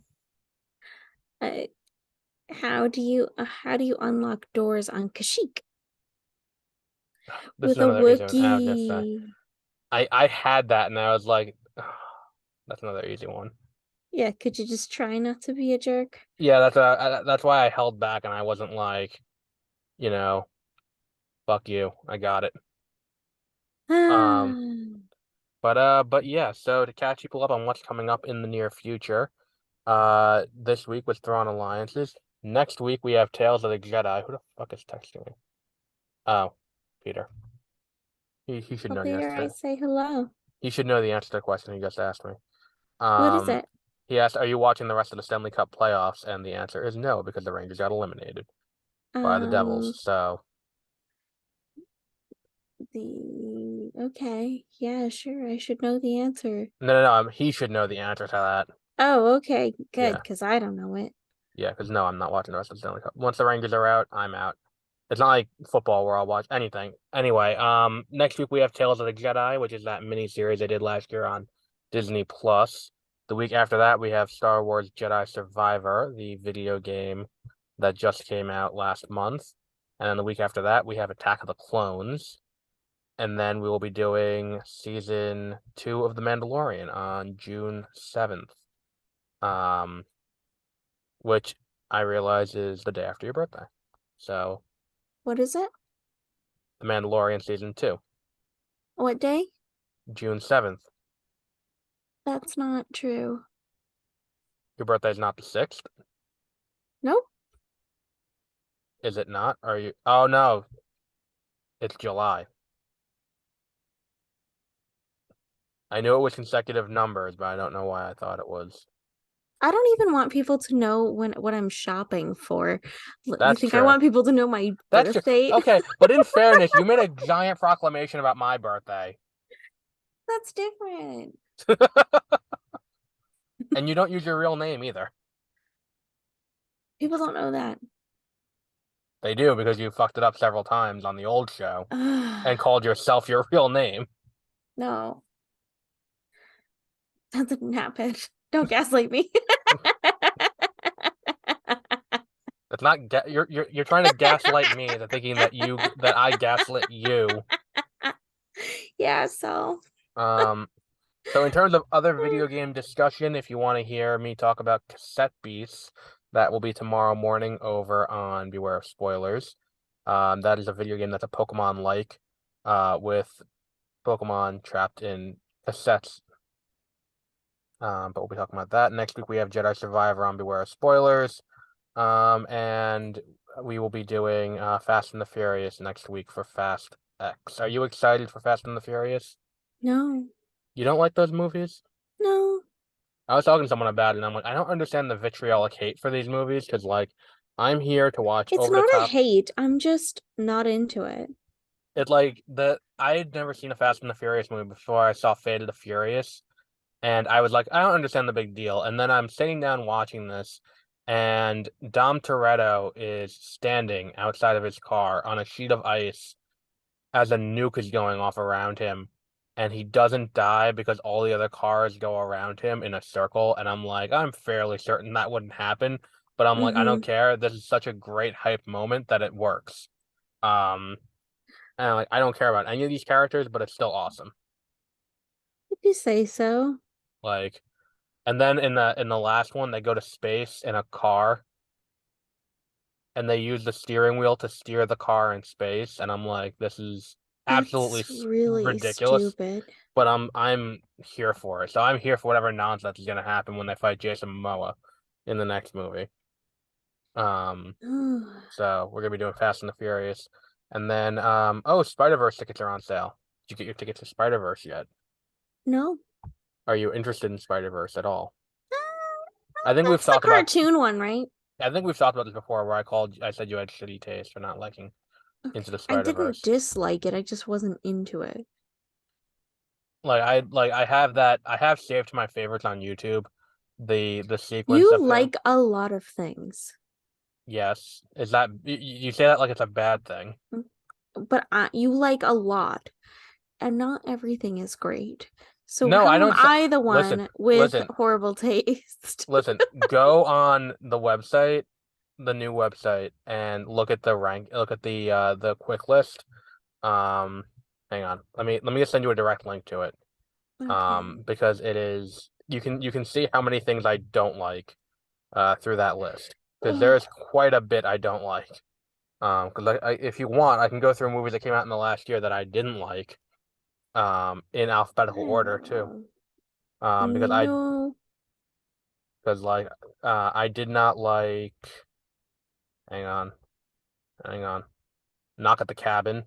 Speaker 2: uh, how do you unlock doors on Kashyyyk
Speaker 1: This is
Speaker 2: with a
Speaker 1: another easy one. I was gonna say.
Speaker 2: Wookiee?
Speaker 1: I had that and I was like, that's another easy one.
Speaker 2: Yeah, could you just try not to be a jerk?
Speaker 1: Yeah, that's why I held back and I wasn't like, you know, fuck you. I got it. Um,
Speaker 2: Ah,
Speaker 1: but yeah, so to catch people up on what's coming up in the near future, this week was Thrawn Alliances. Next week we have Tales of the Jedi. Who the fuck is texting me? Oh, Peter. He should
Speaker 2: well,
Speaker 1: know the
Speaker 2: Peter, I
Speaker 1: answer.
Speaker 2: say hello.
Speaker 1: He should know the answer to the question he just asked me.
Speaker 2: What is
Speaker 1: Um,
Speaker 2: it?
Speaker 1: he asked, "Are you watching the rest of the Stanley Cup playoffs?" And the answer is no, because the Rangers got eliminated by the Devils.
Speaker 2: Um,
Speaker 1: So
Speaker 2: okay, yeah, sure, I should know the answer.
Speaker 1: no, no, no. He should know the answer to that.
Speaker 2: Oh, okay, good,
Speaker 1: Yeah,
Speaker 2: because I don't know it.
Speaker 1: yeah. Because no, I'm not watching the rest of the Stanley Cup. Once the Rangers are out, I'm out. It's not like football where I'll watch anything. Anyway, next week we have Tales of the Jedi, which is that mini series I did last year on Disney Plus. The week after that, we have Star Wars Jedi Survivor, the video game that just came out last month. And then the week after that, we have Attack of the Clones. And then we will be doing season 2 of The Mandalorian on June 7th. Which I realize is the day after your birthday. So,
Speaker 2: What is it?
Speaker 1: The Mandalorian season 2,
Speaker 2: What day?
Speaker 1: June 7th.
Speaker 2: That's not true.
Speaker 1: Your birthday is not the 6th,
Speaker 2: Nope.
Speaker 1: is it not? Are you? Oh no, it's July. I knew it was consecutive numbers, but I don't know why I thought it was.
Speaker 2: I don't even want people to know what I'm shopping for. You
Speaker 1: That's
Speaker 2: think I
Speaker 1: true.
Speaker 2: want people to know my
Speaker 1: That's
Speaker 2: birth
Speaker 1: true.
Speaker 2: date?
Speaker 1: Okay, but in fairness, you made a giant proclamation about my birthday.
Speaker 2: That's different.
Speaker 1: And you don't use your real name either.
Speaker 2: People don't know that.
Speaker 1: They do because you fucked it up several times on the old show and
Speaker 2: Ugh,
Speaker 1: called yourself your real name.
Speaker 2: no, that didn't happen. Don't gaslight me.
Speaker 1: It's not you're trying to gaslight me into thinking that I gaslit you.
Speaker 2: Yeah, so
Speaker 1: So in terms of other video game discussion, if you want to hear me talk about Cassette Beasts, that will be tomorrow morning over on Beware of Spoilers. That is a video game that's a Pokemon-like, with Pokemon trapped in cassettes. But we'll be talking about that. Next week we have Jedi Survivor on Beware of Spoilers. And we will be doing Fast and the Furious next week for Fast X. Are you excited for Fast and the Furious?
Speaker 2: no,
Speaker 1: You don't like those movies?
Speaker 2: no.
Speaker 1: I was talking to someone about it, and I'm like, I don't understand the vitriolic hate for these movies because, like, I'm here to watch
Speaker 2: It's
Speaker 1: over the
Speaker 2: not a
Speaker 1: top.
Speaker 2: hate. I'm just not into it.
Speaker 1: It like I had never seen a Fast and the Furious movie before I saw Fate of the Furious, and I was like, I don't understand the big deal. And then I'm sitting down watching this, and Dom Toretto is standing outside of his car on a sheet of ice as a nuke is going off around him, and he doesn't die because all the other cars go around him in a circle. And I'm like, I'm fairly certain that wouldn't happen, but I'm like, I don't
Speaker 2: Mm-hmm.
Speaker 1: care. This is such a great hype moment that it works. Um, and like, I don't care about any of these characters, but it's still awesome.
Speaker 2: If you say so.
Speaker 1: Like, and then in the last one, they go to space in a car, and they use the steering wheel to steer the car in space. And I'm like, this is absolutely
Speaker 2: That's really
Speaker 1: ridiculous.
Speaker 2: stupid.
Speaker 1: But I'm here for it. So I'm here for whatever nonsense is gonna happen when they fight Jason Momoa in the next movie. Um, so we're gonna be doing Fast and the Furious, and then oh, Spider-Verse tickets are on sale. Did you get your tickets to Spider-Verse yet?
Speaker 2: No.
Speaker 1: Are you interested in Spider-Verse at all? I think we've
Speaker 2: That's the
Speaker 1: talked about
Speaker 2: cartoon one, right?
Speaker 1: I think we've talked about this before, where I said you had shitty taste for not liking Into
Speaker 2: Okay.
Speaker 1: the
Speaker 2: I didn't
Speaker 1: Spider-Verse.
Speaker 2: dislike it. I just wasn't into it.
Speaker 1: I have that I have saved to my favorites on YouTube the sequence
Speaker 2: You
Speaker 1: of him.
Speaker 2: like a lot of things,
Speaker 1: Yes. Is that you say that like it's a bad thing?
Speaker 2: but you like a lot, and not everything is great. So
Speaker 1: No, I
Speaker 2: how am
Speaker 1: don't say,
Speaker 2: I the
Speaker 1: listen,
Speaker 2: one with
Speaker 1: listen,
Speaker 2: horrible taste?
Speaker 1: listen. Go on the website, the new website, and look at the quick list. Um, Hang on. Let me just send you a direct link to it.
Speaker 2: Okay.
Speaker 1: Because it is you can see how many things I don't like through that list. Because there is
Speaker 2: Ugh.
Speaker 1: quite a bit I don't like. Because if you want, I can go through movies that came out in the last year that I didn't like, in alphabetical
Speaker 2: I
Speaker 1: order
Speaker 2: don't
Speaker 1: too.
Speaker 2: know.
Speaker 1: Because I
Speaker 2: No.
Speaker 1: because like I did not like. Hang on, hang on. Knock at the Cabin.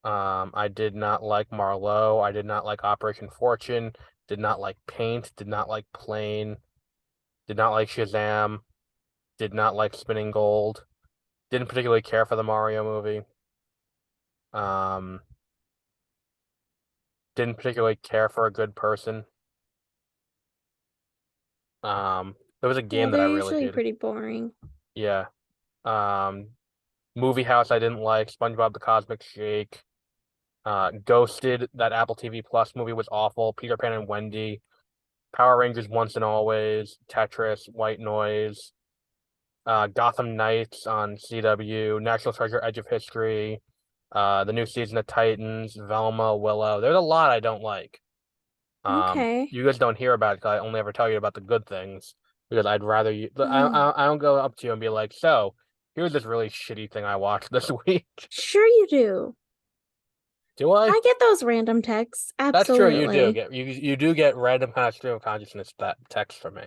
Speaker 1: I did not like Marlowe. I did not like Operation Fortune. Did not like Paint. Did not like Plane. Did not like Shazam. Did not like Spinning Gold. Didn't particularly care for the Mario movie. Um, didn't particularly care for A Good Person. There was a
Speaker 2: Yeah,
Speaker 1: game that I
Speaker 2: they're
Speaker 1: really
Speaker 2: usually
Speaker 1: hated.
Speaker 2: pretty boring.
Speaker 1: Yeah. Um, Movie House I didn't like. SpongeBob the Cosmic Shake. Ghosted, that Apple TV Plus movie was awful. Peter Pan and Wendy. Power Rangers Once and Always, Tetris, White Noise, Gotham Knights on CW, National Treasure: Edge of History, the new season of Titans, Velma, Willow. There's a lot I don't like.
Speaker 2: Okay.
Speaker 1: You guys don't hear about it because I only ever tell you about the good things because I'd rather you. I don't go up to you and be like, so here's this really shitty thing I watched this week.
Speaker 2: Sure you do.
Speaker 1: Do I?
Speaker 2: I get those random texts.
Speaker 1: That's true. You do
Speaker 2: Absolutely.
Speaker 1: get you do get random kind of stream of consciousness that text from me.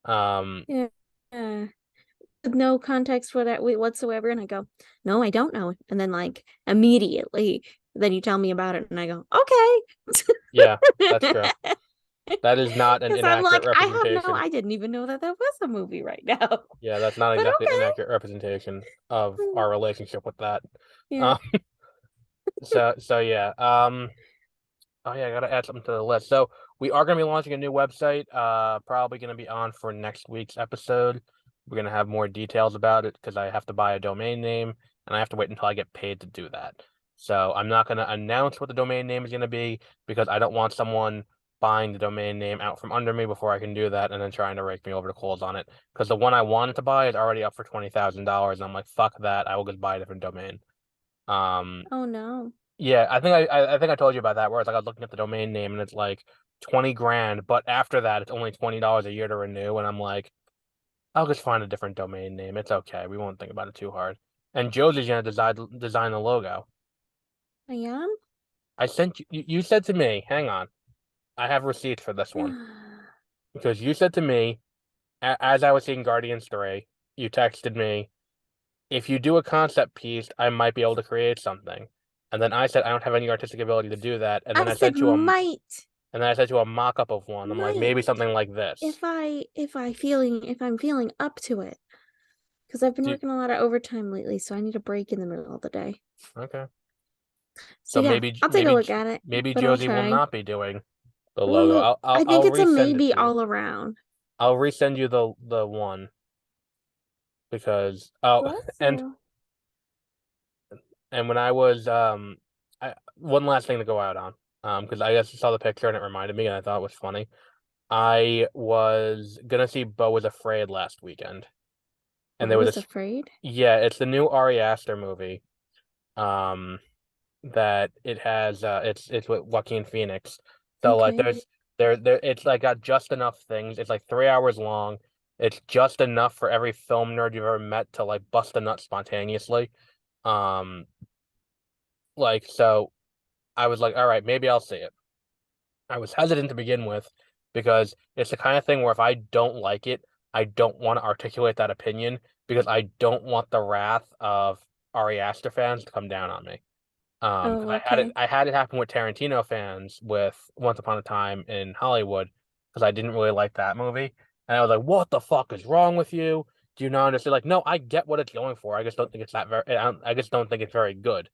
Speaker 1: Um,
Speaker 2: Yeah. Yeah. With no context for that whatsoever. And I go, no, I don't know. And then like immediately, then you tell me about it and I go,
Speaker 1: yeah, that's
Speaker 2: okay.
Speaker 1: true. That is not an
Speaker 2: Because I'm
Speaker 1: inaccurate
Speaker 2: like,
Speaker 1: representation.
Speaker 2: I didn't even know that that was a movie right now.
Speaker 1: Yeah, that's not
Speaker 2: But
Speaker 1: exactly an
Speaker 2: okay.
Speaker 1: inaccurate representation of our relationship with that.
Speaker 2: Yeah.
Speaker 1: Um, so yeah. Oh yeah, I gotta add something to the list. So we are gonna be launching a new website. Probably gonna be on for next week's episode. We're gonna have more details about it because I have to buy a domain name and I have to wait until I get paid to do that. So I'm not gonna announce what the domain name is gonna be because I don't want someone buying the domain name out from under me before I can do that and then trying to rake me over the coals on it. Because the one I wanted to buy is already up for $20,000, and I'm like, fuck that. I will just buy a different domain. Um,
Speaker 2: Oh no.
Speaker 1: yeah, I think I told you about that. Where it's like I was looking at the domain name and it's like 20 grand, but after that it's only $20 a year to renew, and I'm like, I'll just find a different domain name. It's okay. We won't think about it too hard. And Josie's gonna design the logo.
Speaker 2: I am?
Speaker 1: I sent you said to me, hang on, I have receipts for this one because you said to me as I was seeing Guardians 3, you texted me, if you do a concept piece, I might be able to create something. And then I said I don't have any artistic ability to do that. And then
Speaker 2: I
Speaker 1: I
Speaker 2: said
Speaker 1: sent you a
Speaker 2: might.
Speaker 1: And then I sent you a mock-up of one. I'm like, maybe
Speaker 2: Might.
Speaker 1: something like this.
Speaker 2: If I'm feeling up to it. Because I've been
Speaker 1: Do
Speaker 2: working a lot of overtime lately, so I need a break in the middle of the day.
Speaker 1: okay.
Speaker 2: So
Speaker 1: So
Speaker 2: yeah, I'll take a look at it,
Speaker 1: maybe
Speaker 2: but I'll
Speaker 1: Josie will
Speaker 2: try.
Speaker 1: not be doing the logo.
Speaker 2: Well, I think
Speaker 1: I'll
Speaker 2: it's a
Speaker 1: resend it
Speaker 2: maybe
Speaker 1: to you.
Speaker 2: all around.
Speaker 1: I'll resend you the one because oh
Speaker 2: Bless
Speaker 1: and
Speaker 2: you.
Speaker 1: when I was one last thing to go out on because I just saw the picture and it reminded me and I thought it was funny. I was gonna see Beau Was Afraid last weekend, and
Speaker 2: Bo
Speaker 1: there was
Speaker 2: was
Speaker 1: this.
Speaker 2: afraid.
Speaker 1: Yeah, it's the new Ari Aster movie. Um, that it has it's with Joaquin Phoenix. So like
Speaker 2: Okay.
Speaker 1: there it's like got just enough things. It's like 3 hours long. It's just enough for every film nerd you've ever met to like bust a nut spontaneously. Um like so I was like, all right, maybe I'll see it. I was hesitant to begin with because it's the kind of thing where if I don't like it, I don't want to articulate that opinion because I don't want the wrath of Ari Aster fans to come down on me. Because
Speaker 2: Oh, okay.
Speaker 1: I had it happen with Tarantino fans with Once Upon a Time in Hollywood because I didn't really like that movie. And I was like, what the fuck is wrong with you? Do you not understand? Like, no, I get what it's going for. I just don't think it's that very, I just don't think it's very good.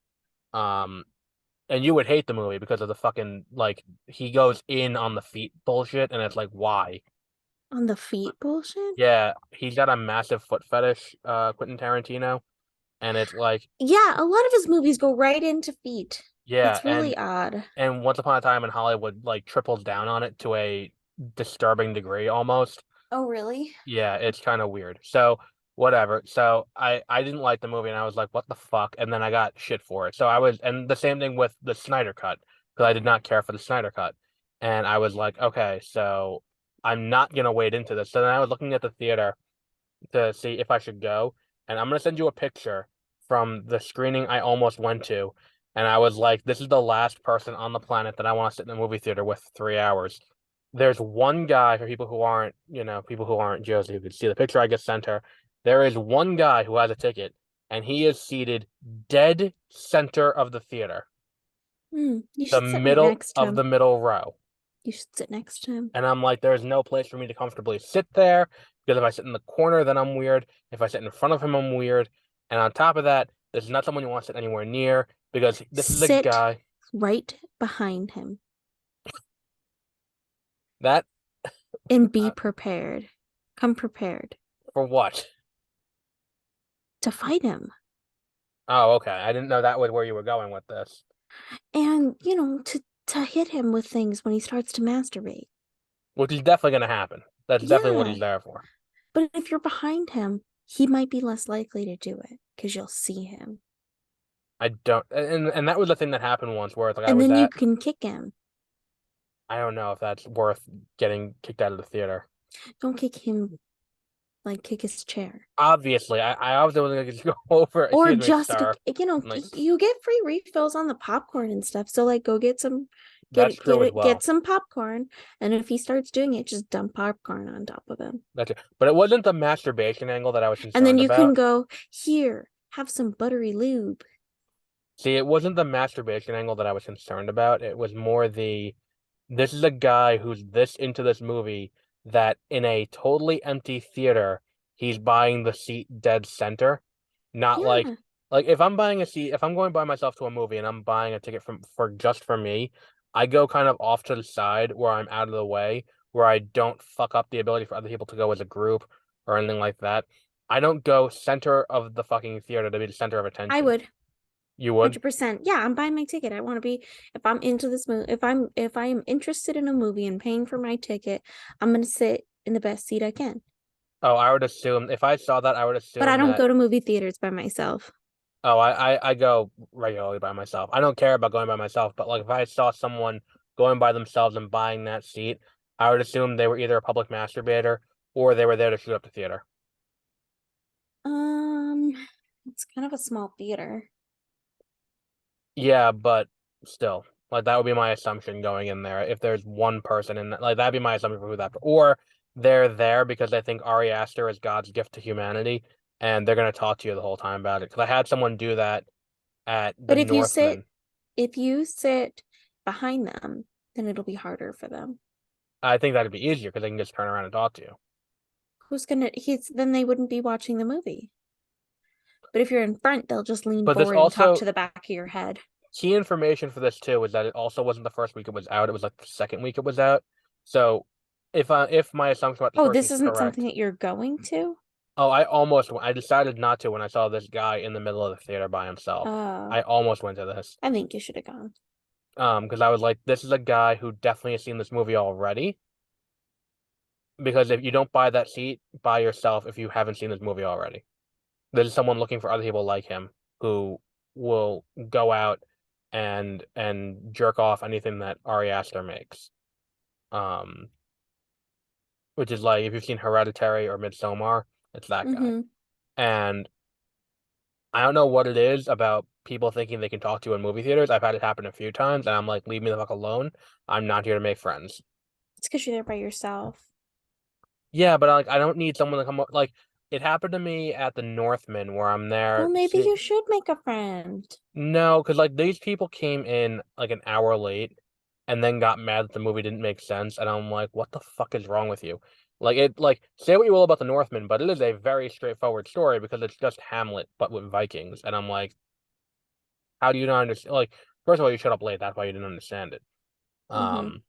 Speaker 1: Um, and you would hate the movie because of the fucking, like, he goes in on the feet bullshit. And it's like, why?
Speaker 2: On the feet bullshit?
Speaker 1: Yeah, he's got a massive foot fetish, Quentin Tarantino. And it's like,
Speaker 2: Yeah, a lot of his movies go right into feet.
Speaker 1: yeah,
Speaker 2: It's really odd.
Speaker 1: and Once Upon a Time in Hollywood like triples down on it to a disturbing degree almost.
Speaker 2: Oh, really?
Speaker 1: Yeah, it's kind of weird. So whatever. So I didn't like the movie and I was like, what the fuck? And then I got shit for it. So I was and the same thing with the Snyder cut because I did not care for the Snyder cut. And I was like, okay, so I'm not gonna wade into this. So then I was looking at the theater to see if I should go. And I'm gonna send you a picture from the screening I almost went to. And I was like, this is the last person on the planet that I want to sit in a movie theater with 3 hours. There's one guy for people who aren't, people who aren't Josie who could see the picture I just sent her. There is one guy who has a ticket, and he is seated dead center of the theater,
Speaker 2: You
Speaker 1: the
Speaker 2: should sit right
Speaker 1: middle
Speaker 2: next to
Speaker 1: of
Speaker 2: him.
Speaker 1: the middle row.
Speaker 2: You should sit next to him.
Speaker 1: And I'm like, there's no place for me to comfortably sit there because if I sit in the corner, then I'm weird. If I sit in front of him, I'm weird. And on top of that, there's not someone you want to sit anywhere near because this is a
Speaker 2: Sit
Speaker 1: guy
Speaker 2: right behind him
Speaker 1: that
Speaker 2: and be
Speaker 1: uh,
Speaker 2: prepared. Come prepared
Speaker 1: for what?
Speaker 2: to fight him.
Speaker 1: Oh, okay. I didn't know that was where you were going with this.
Speaker 2: And, to hit him with things when he starts to masturbate.
Speaker 1: which is definitely going to happen. That's definitely what
Speaker 2: Yeah.
Speaker 1: he's there for.
Speaker 2: But if you're behind him, he might be less likely to do it because you'll see him.
Speaker 1: I don't, and that was the thing that happened once where like I
Speaker 2: And
Speaker 1: was
Speaker 2: then you
Speaker 1: at.
Speaker 2: can kick him.
Speaker 1: I don't know if that's worth getting kicked out of the theater.
Speaker 2: Don't kick him, like kick his chair.
Speaker 1: Obviously, I obviously wasn't going to go over.
Speaker 2: Or
Speaker 1: Excuse me,
Speaker 2: just
Speaker 1: sir. Like
Speaker 2: you get free refills on the popcorn and stuff. So like go get some
Speaker 1: that's true as
Speaker 2: get
Speaker 1: well.
Speaker 2: some popcorn, and if he starts doing it, just dump popcorn on top of him.
Speaker 1: That's it. But it wasn't the masturbation angle that I was
Speaker 2: And then
Speaker 1: concerned
Speaker 2: you can
Speaker 1: about.
Speaker 2: go, here, have some buttery lube.
Speaker 1: See, it wasn't the masturbation angle that I was concerned about. It was more the this is a guy who's this into this movie that in a totally empty theater, he's buying the seat dead center. Not
Speaker 2: Yeah.
Speaker 1: like if I'm buying a seat, if I'm going by myself to a movie and I'm buying a ticket for just for me, I go kind of off to the side where I'm out of the way, where I don't fuck up the ability for other people to go as a group or anything like that. I don't go center of the fucking theater to be the center of
Speaker 2: I
Speaker 1: attention.
Speaker 2: would.
Speaker 1: You would?
Speaker 2: 100%. Yeah, I'm buying my ticket. I want to be if I'm into this movie, if I am interested in a movie and paying for my ticket, I'm going to sit in the best seat I can.
Speaker 1: Oh, I would assume if I saw that, I would
Speaker 2: But I
Speaker 1: assume
Speaker 2: don't
Speaker 1: that.
Speaker 2: go to movie theaters by myself.
Speaker 1: Oh, I go regularly by myself. I don't care about going by myself, but like if I saw someone going by themselves and buying that seat, I would assume they were either a public masturbator or they were there to shoot up the theater.
Speaker 2: Um, it's kind of a small theater.
Speaker 1: Yeah, but still, like that would be my assumption going in there. If there's one person in that, like that'd be my assumption for who that, or they're there because they think Ari Aster is God's gift to humanity, and they're gonna talk to you the whole time about it. Because I had someone do that at the
Speaker 2: But
Speaker 1: Northman.
Speaker 2: if you sit behind them, then it'll be harder for them.
Speaker 1: I think that'd be easier because they can just turn around and talk to you.
Speaker 2: Who's gonna he's then they wouldn't be watching the movie. But if you're in front, they'll just lean
Speaker 1: But this
Speaker 2: forward and talk
Speaker 1: also
Speaker 2: to the back of your head.
Speaker 1: key information for this too is that it also wasn't the first week it was out. It was like the second week it was out. So if my assumption about the
Speaker 2: Oh,
Speaker 1: first
Speaker 2: this
Speaker 1: week's
Speaker 2: isn't something
Speaker 1: correct,
Speaker 2: that you're going to?
Speaker 1: oh, I decided not to when I saw this guy in the middle of the theater by himself.
Speaker 2: Oh,
Speaker 1: I almost went to this.
Speaker 2: I think you should have gone.
Speaker 1: Because I was like, this is a guy who definitely has seen this movie already. Because if you don't buy that seat, buy yourself if you haven't seen this movie already. This is someone looking for other people like him who will go out and jerk off anything that Ari Aster makes. Um, which is like if you've seen Hereditary or Midsommar, it's that guy.
Speaker 2: Mm-hmm.
Speaker 1: And I don't know what it is about people thinking they can talk to you in movie theaters. I've had it happen a few times, and I'm like, leave me the fuck alone. I'm not here to make friends.
Speaker 2: It's because you're there by yourself.
Speaker 1: Yeah, but like I don't need someone to come up. Like it happened to me at the Northman where I'm
Speaker 2: Well,
Speaker 1: there.
Speaker 2: maybe
Speaker 1: See,
Speaker 2: you should make a friend.
Speaker 1: no, because like these people came in like an hour late and then got mad that the movie didn't make sense, and I'm like, what the fuck is wrong with you? Like say what you will about the Northman, but it is a very straightforward story because it's just Hamlet but with Vikings, and I'm like, how do you not understand? Like, first of all, you shut up late. That's why you didn't understand it.
Speaker 2: Mm-hmm.
Speaker 1: Um,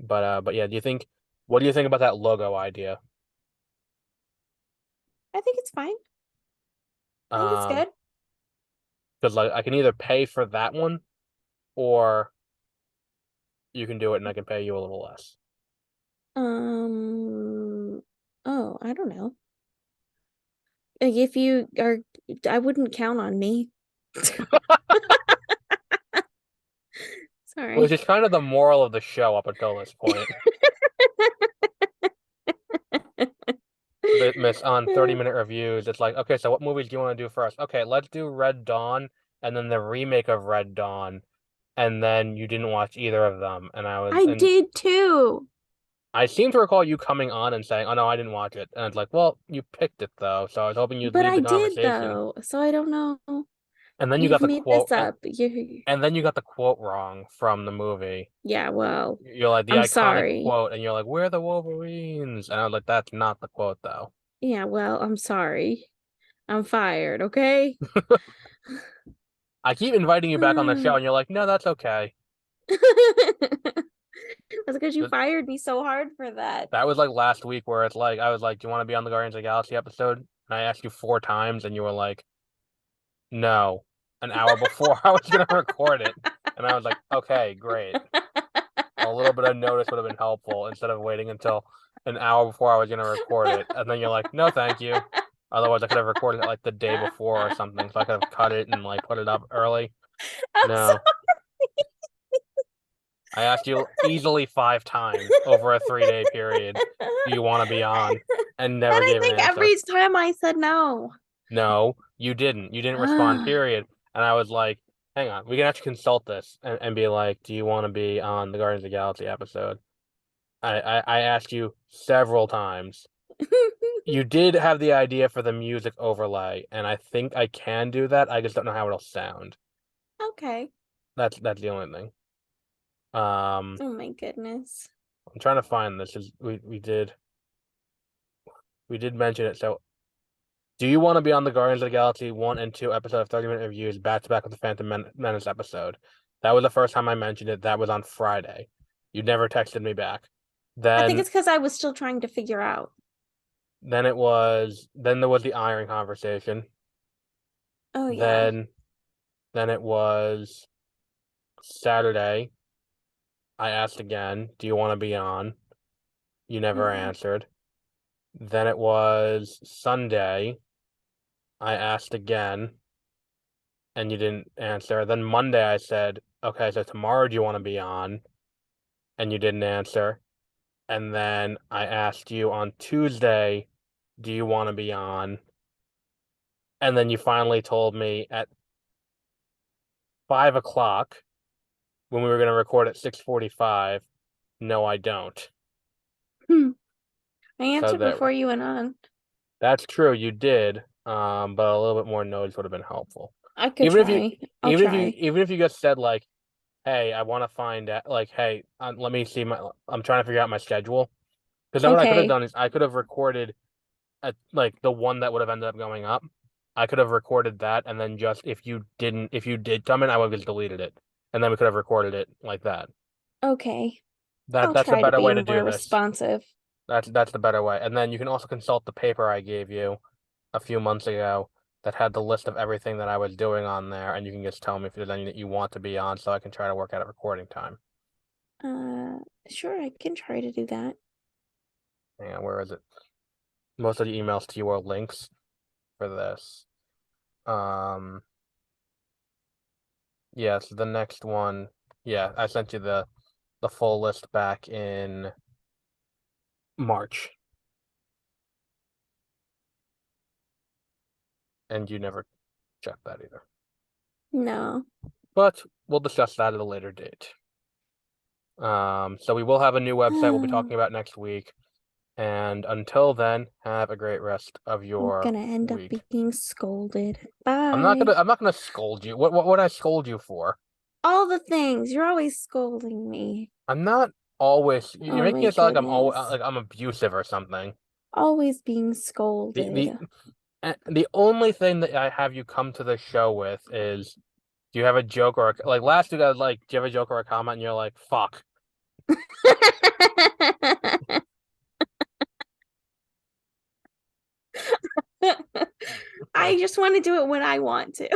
Speaker 1: but yeah, what do you think about that logo idea?
Speaker 2: I think it's fine. I think it's
Speaker 1: Um,
Speaker 2: good.
Speaker 1: because like I can either pay for that one or you can do it and I can pay you a little less.
Speaker 2: Um, oh, I don't know. Like if you are, I wouldn't count on me.
Speaker 1: Which
Speaker 2: Sorry.
Speaker 1: is kind of the moral of the show up until this point. The miss on 30-minute reviews. It's like, okay, so what movies do you want to do first? Okay, let's do Red Dawn and then the remake of Red Dawn. And then you didn't watch either of them.
Speaker 2: I did too,
Speaker 1: I seem to recall you coming on and saying, "Oh no, I didn't watch it." And it's like, "Well, you picked it though, so I was hoping you'd
Speaker 2: but
Speaker 1: lead
Speaker 2: I
Speaker 1: the
Speaker 2: did
Speaker 1: conversation."
Speaker 2: though. So I don't know.
Speaker 1: And then you
Speaker 2: You've
Speaker 1: got the
Speaker 2: made this
Speaker 1: quote,
Speaker 2: up. You
Speaker 1: and then you got the quote wrong from the movie.
Speaker 2: Yeah, well,
Speaker 1: You're like the
Speaker 2: I'm
Speaker 1: iconic
Speaker 2: sorry.
Speaker 1: quote, and you're like, "We're the Wolverines," and I was like, "That's not the quote though."
Speaker 2: Yeah, well, I'm sorry. I'm fired, okay?
Speaker 1: I keep inviting you back on the show, and you're like, "No, that's okay."
Speaker 2: That's because you
Speaker 1: Th-
Speaker 2: fired me so hard for that.
Speaker 1: That was like last week, where it's like I was like, "Do you want to be on the Guardians of the Galaxy episode?" And I asked you 4 times, and you were like, "No," an hour before I was gonna record it, and I was like, "Okay, great." a little bit of notice would have been helpful instead of waiting until an hour before I was going to record it. And then you're like, no, thank you. Otherwise, I could have recorded it like the day before or something. So I could have cut it and like put it up early.
Speaker 2: I'm
Speaker 1: No, I asked you easily 5 times over a 3-day period. Do you want to be on? And
Speaker 2: And
Speaker 1: never
Speaker 2: I
Speaker 1: gave an
Speaker 2: think
Speaker 1: answer.
Speaker 2: every time I said no.
Speaker 1: No, you didn't. You didn't respond,
Speaker 2: Ah,
Speaker 1: period. And I was like, hang on, we can actually consult this and be like, do you want to be on the Guardians of the Galaxy episode? I asked you several times. You did have the idea for the music overlay, and I think I can do that. I just don't know how it'll sound.
Speaker 2: okay.
Speaker 1: That's the only thing. Um,
Speaker 2: Oh my goodness.
Speaker 1: I'm trying to find this. We did mention it. So, do you want to be on the Guardians of the Galaxy 1 and 2 episode of 30-minute reviews back to back with the Menace episode? That was the first time I mentioned it. That was on Friday. You never texted me back.
Speaker 2: I think
Speaker 1: Then
Speaker 2: it's because I was still trying to figure out.
Speaker 1: then there was the iron conversation.
Speaker 2: Oh yeah.
Speaker 1: Then it was Saturday. I asked again, do you want to be on? You never
Speaker 2: Yeah.
Speaker 1: answered. Then it was Sunday. I asked again, and you didn't answer. Then Monday I said, okay, so tomorrow do you want to be on? And you didn't answer. And then I asked you on Tuesday, do you want to be on? And then you finally told me at 5 o'clock when we were going to record at 6:45, no, I don't.
Speaker 2: Hmm. I
Speaker 1: So
Speaker 2: answered
Speaker 1: there,
Speaker 2: before you went on.
Speaker 1: that's true, you did. But a little bit more notice would have been helpful.
Speaker 2: I could
Speaker 1: Even if you,
Speaker 2: try. I'll try.
Speaker 1: even if you just said like, "Hey, I want to find out," like, "Hey, let me see my," I'm trying to figure out my schedule. Because then what I could have
Speaker 2: Okay.
Speaker 1: done is I could have recorded at like the one that would have ended up going up. I could have recorded that, and then just if you did come in, I would have just deleted it, and then we could have recorded it like that.
Speaker 2: Okay. I'll
Speaker 1: That's the
Speaker 2: try to
Speaker 1: better
Speaker 2: be
Speaker 1: way to do
Speaker 2: more
Speaker 1: this.
Speaker 2: responsive.
Speaker 1: That's the better way. And then you can also consult the paper I gave you a few months ago that had the list of everything that I was doing on there, and you can just tell me if there's any that you want to be on, so I can try to work out a recording time.
Speaker 2: Uh, sure, I can try to do that.
Speaker 1: Hang on, where is it? Most of the emails to you are links for this. Um, yeah, so the next one, yeah, I sent you the full list back in March, and you never checked that either.
Speaker 2: No.
Speaker 1: But we'll discuss that at a later date. So we will have a new website we'll be
Speaker 2: I'm
Speaker 1: talking about next week. And until then, have a great rest of your
Speaker 2: gonna end up
Speaker 1: week.
Speaker 2: being scolded. Bye.
Speaker 1: I'm not gonna scold you. What would I scold you for?
Speaker 2: All the things. You're always scolding me.
Speaker 1: I'm not always you're
Speaker 2: Oh
Speaker 1: making
Speaker 2: my
Speaker 1: it sound like I'm always
Speaker 2: goodness.
Speaker 1: like I'm abusive or something.
Speaker 2: Always being
Speaker 1: The
Speaker 2: scolded.
Speaker 1: the only thing that I have you come to the show with is do you have a joke or like last week I was like, do you have a joke or a comment? And you're like, fuck.
Speaker 2: I just want to do it when I want to.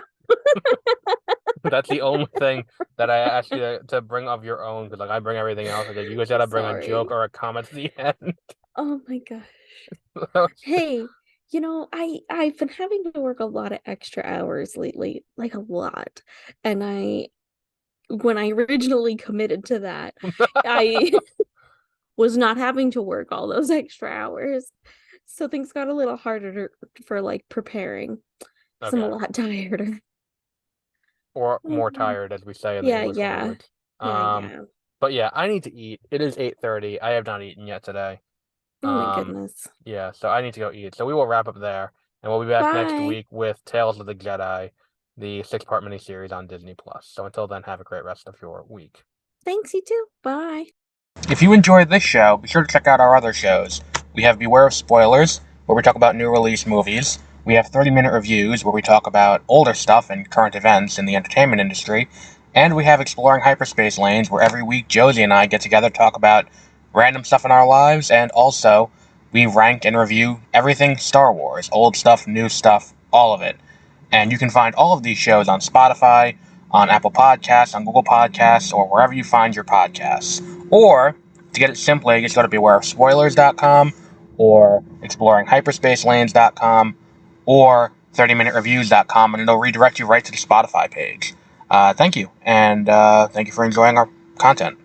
Speaker 1: That's the only thing that I asked you to bring of your own because like I bring everything else. Like you guys gotta bring a joke
Speaker 2: Sorry.
Speaker 1: or a comment to the end.
Speaker 2: Oh my gosh. Hey, I've been having to work a lot of extra hours lately, like a lot. And I when I originally committed to that, I was not having to work all those extra hours. So things got a little harder for like preparing because I'm a
Speaker 1: Okay.
Speaker 2: lot tireder.
Speaker 1: Or more
Speaker 2: Mhm.
Speaker 1: tired, as we say in the
Speaker 2: Yeah,
Speaker 1: English
Speaker 2: yeah.
Speaker 1: language.
Speaker 2: Yeah,
Speaker 1: Um,
Speaker 2: yeah.
Speaker 1: but yeah, I need to eat. It is 8:30. I have not eaten yet today.
Speaker 2: Oh my
Speaker 1: Um,
Speaker 2: goodness.
Speaker 1: yeah, so I need to go eat. So we will wrap up there, and we'll be back next
Speaker 2: Bye.
Speaker 1: week with Tales of the Jedi, the 6-part miniseries on Disney Plus. So until then, have a great rest of your week.
Speaker 2: Thanks, you too. Bye.
Speaker 1: If you enjoyed this show, be sure to check out our other shows. We have Beware of Spoilers, where we talk about new release movies. We have 30-minute reviews, where we talk about older stuff and current events in the entertainment industry. And we have Exploring Hyperspace Lanes, where every week Josie and I get together to talk about random stuff in our lives, and also we rank and review everything Star Wars, old stuff, new stuff, all of it. And you can find all of these shows on Spotify, on Apple Podcasts, on Google Podcasts, or wherever you find your podcasts. Or, to get it simply, just go to bewareofspoilers.com or exploringhyperspacelanes.com or 30minutereviews.com, and it'll redirect you right to the Spotify page. Thank you, and thank you for enjoying our content.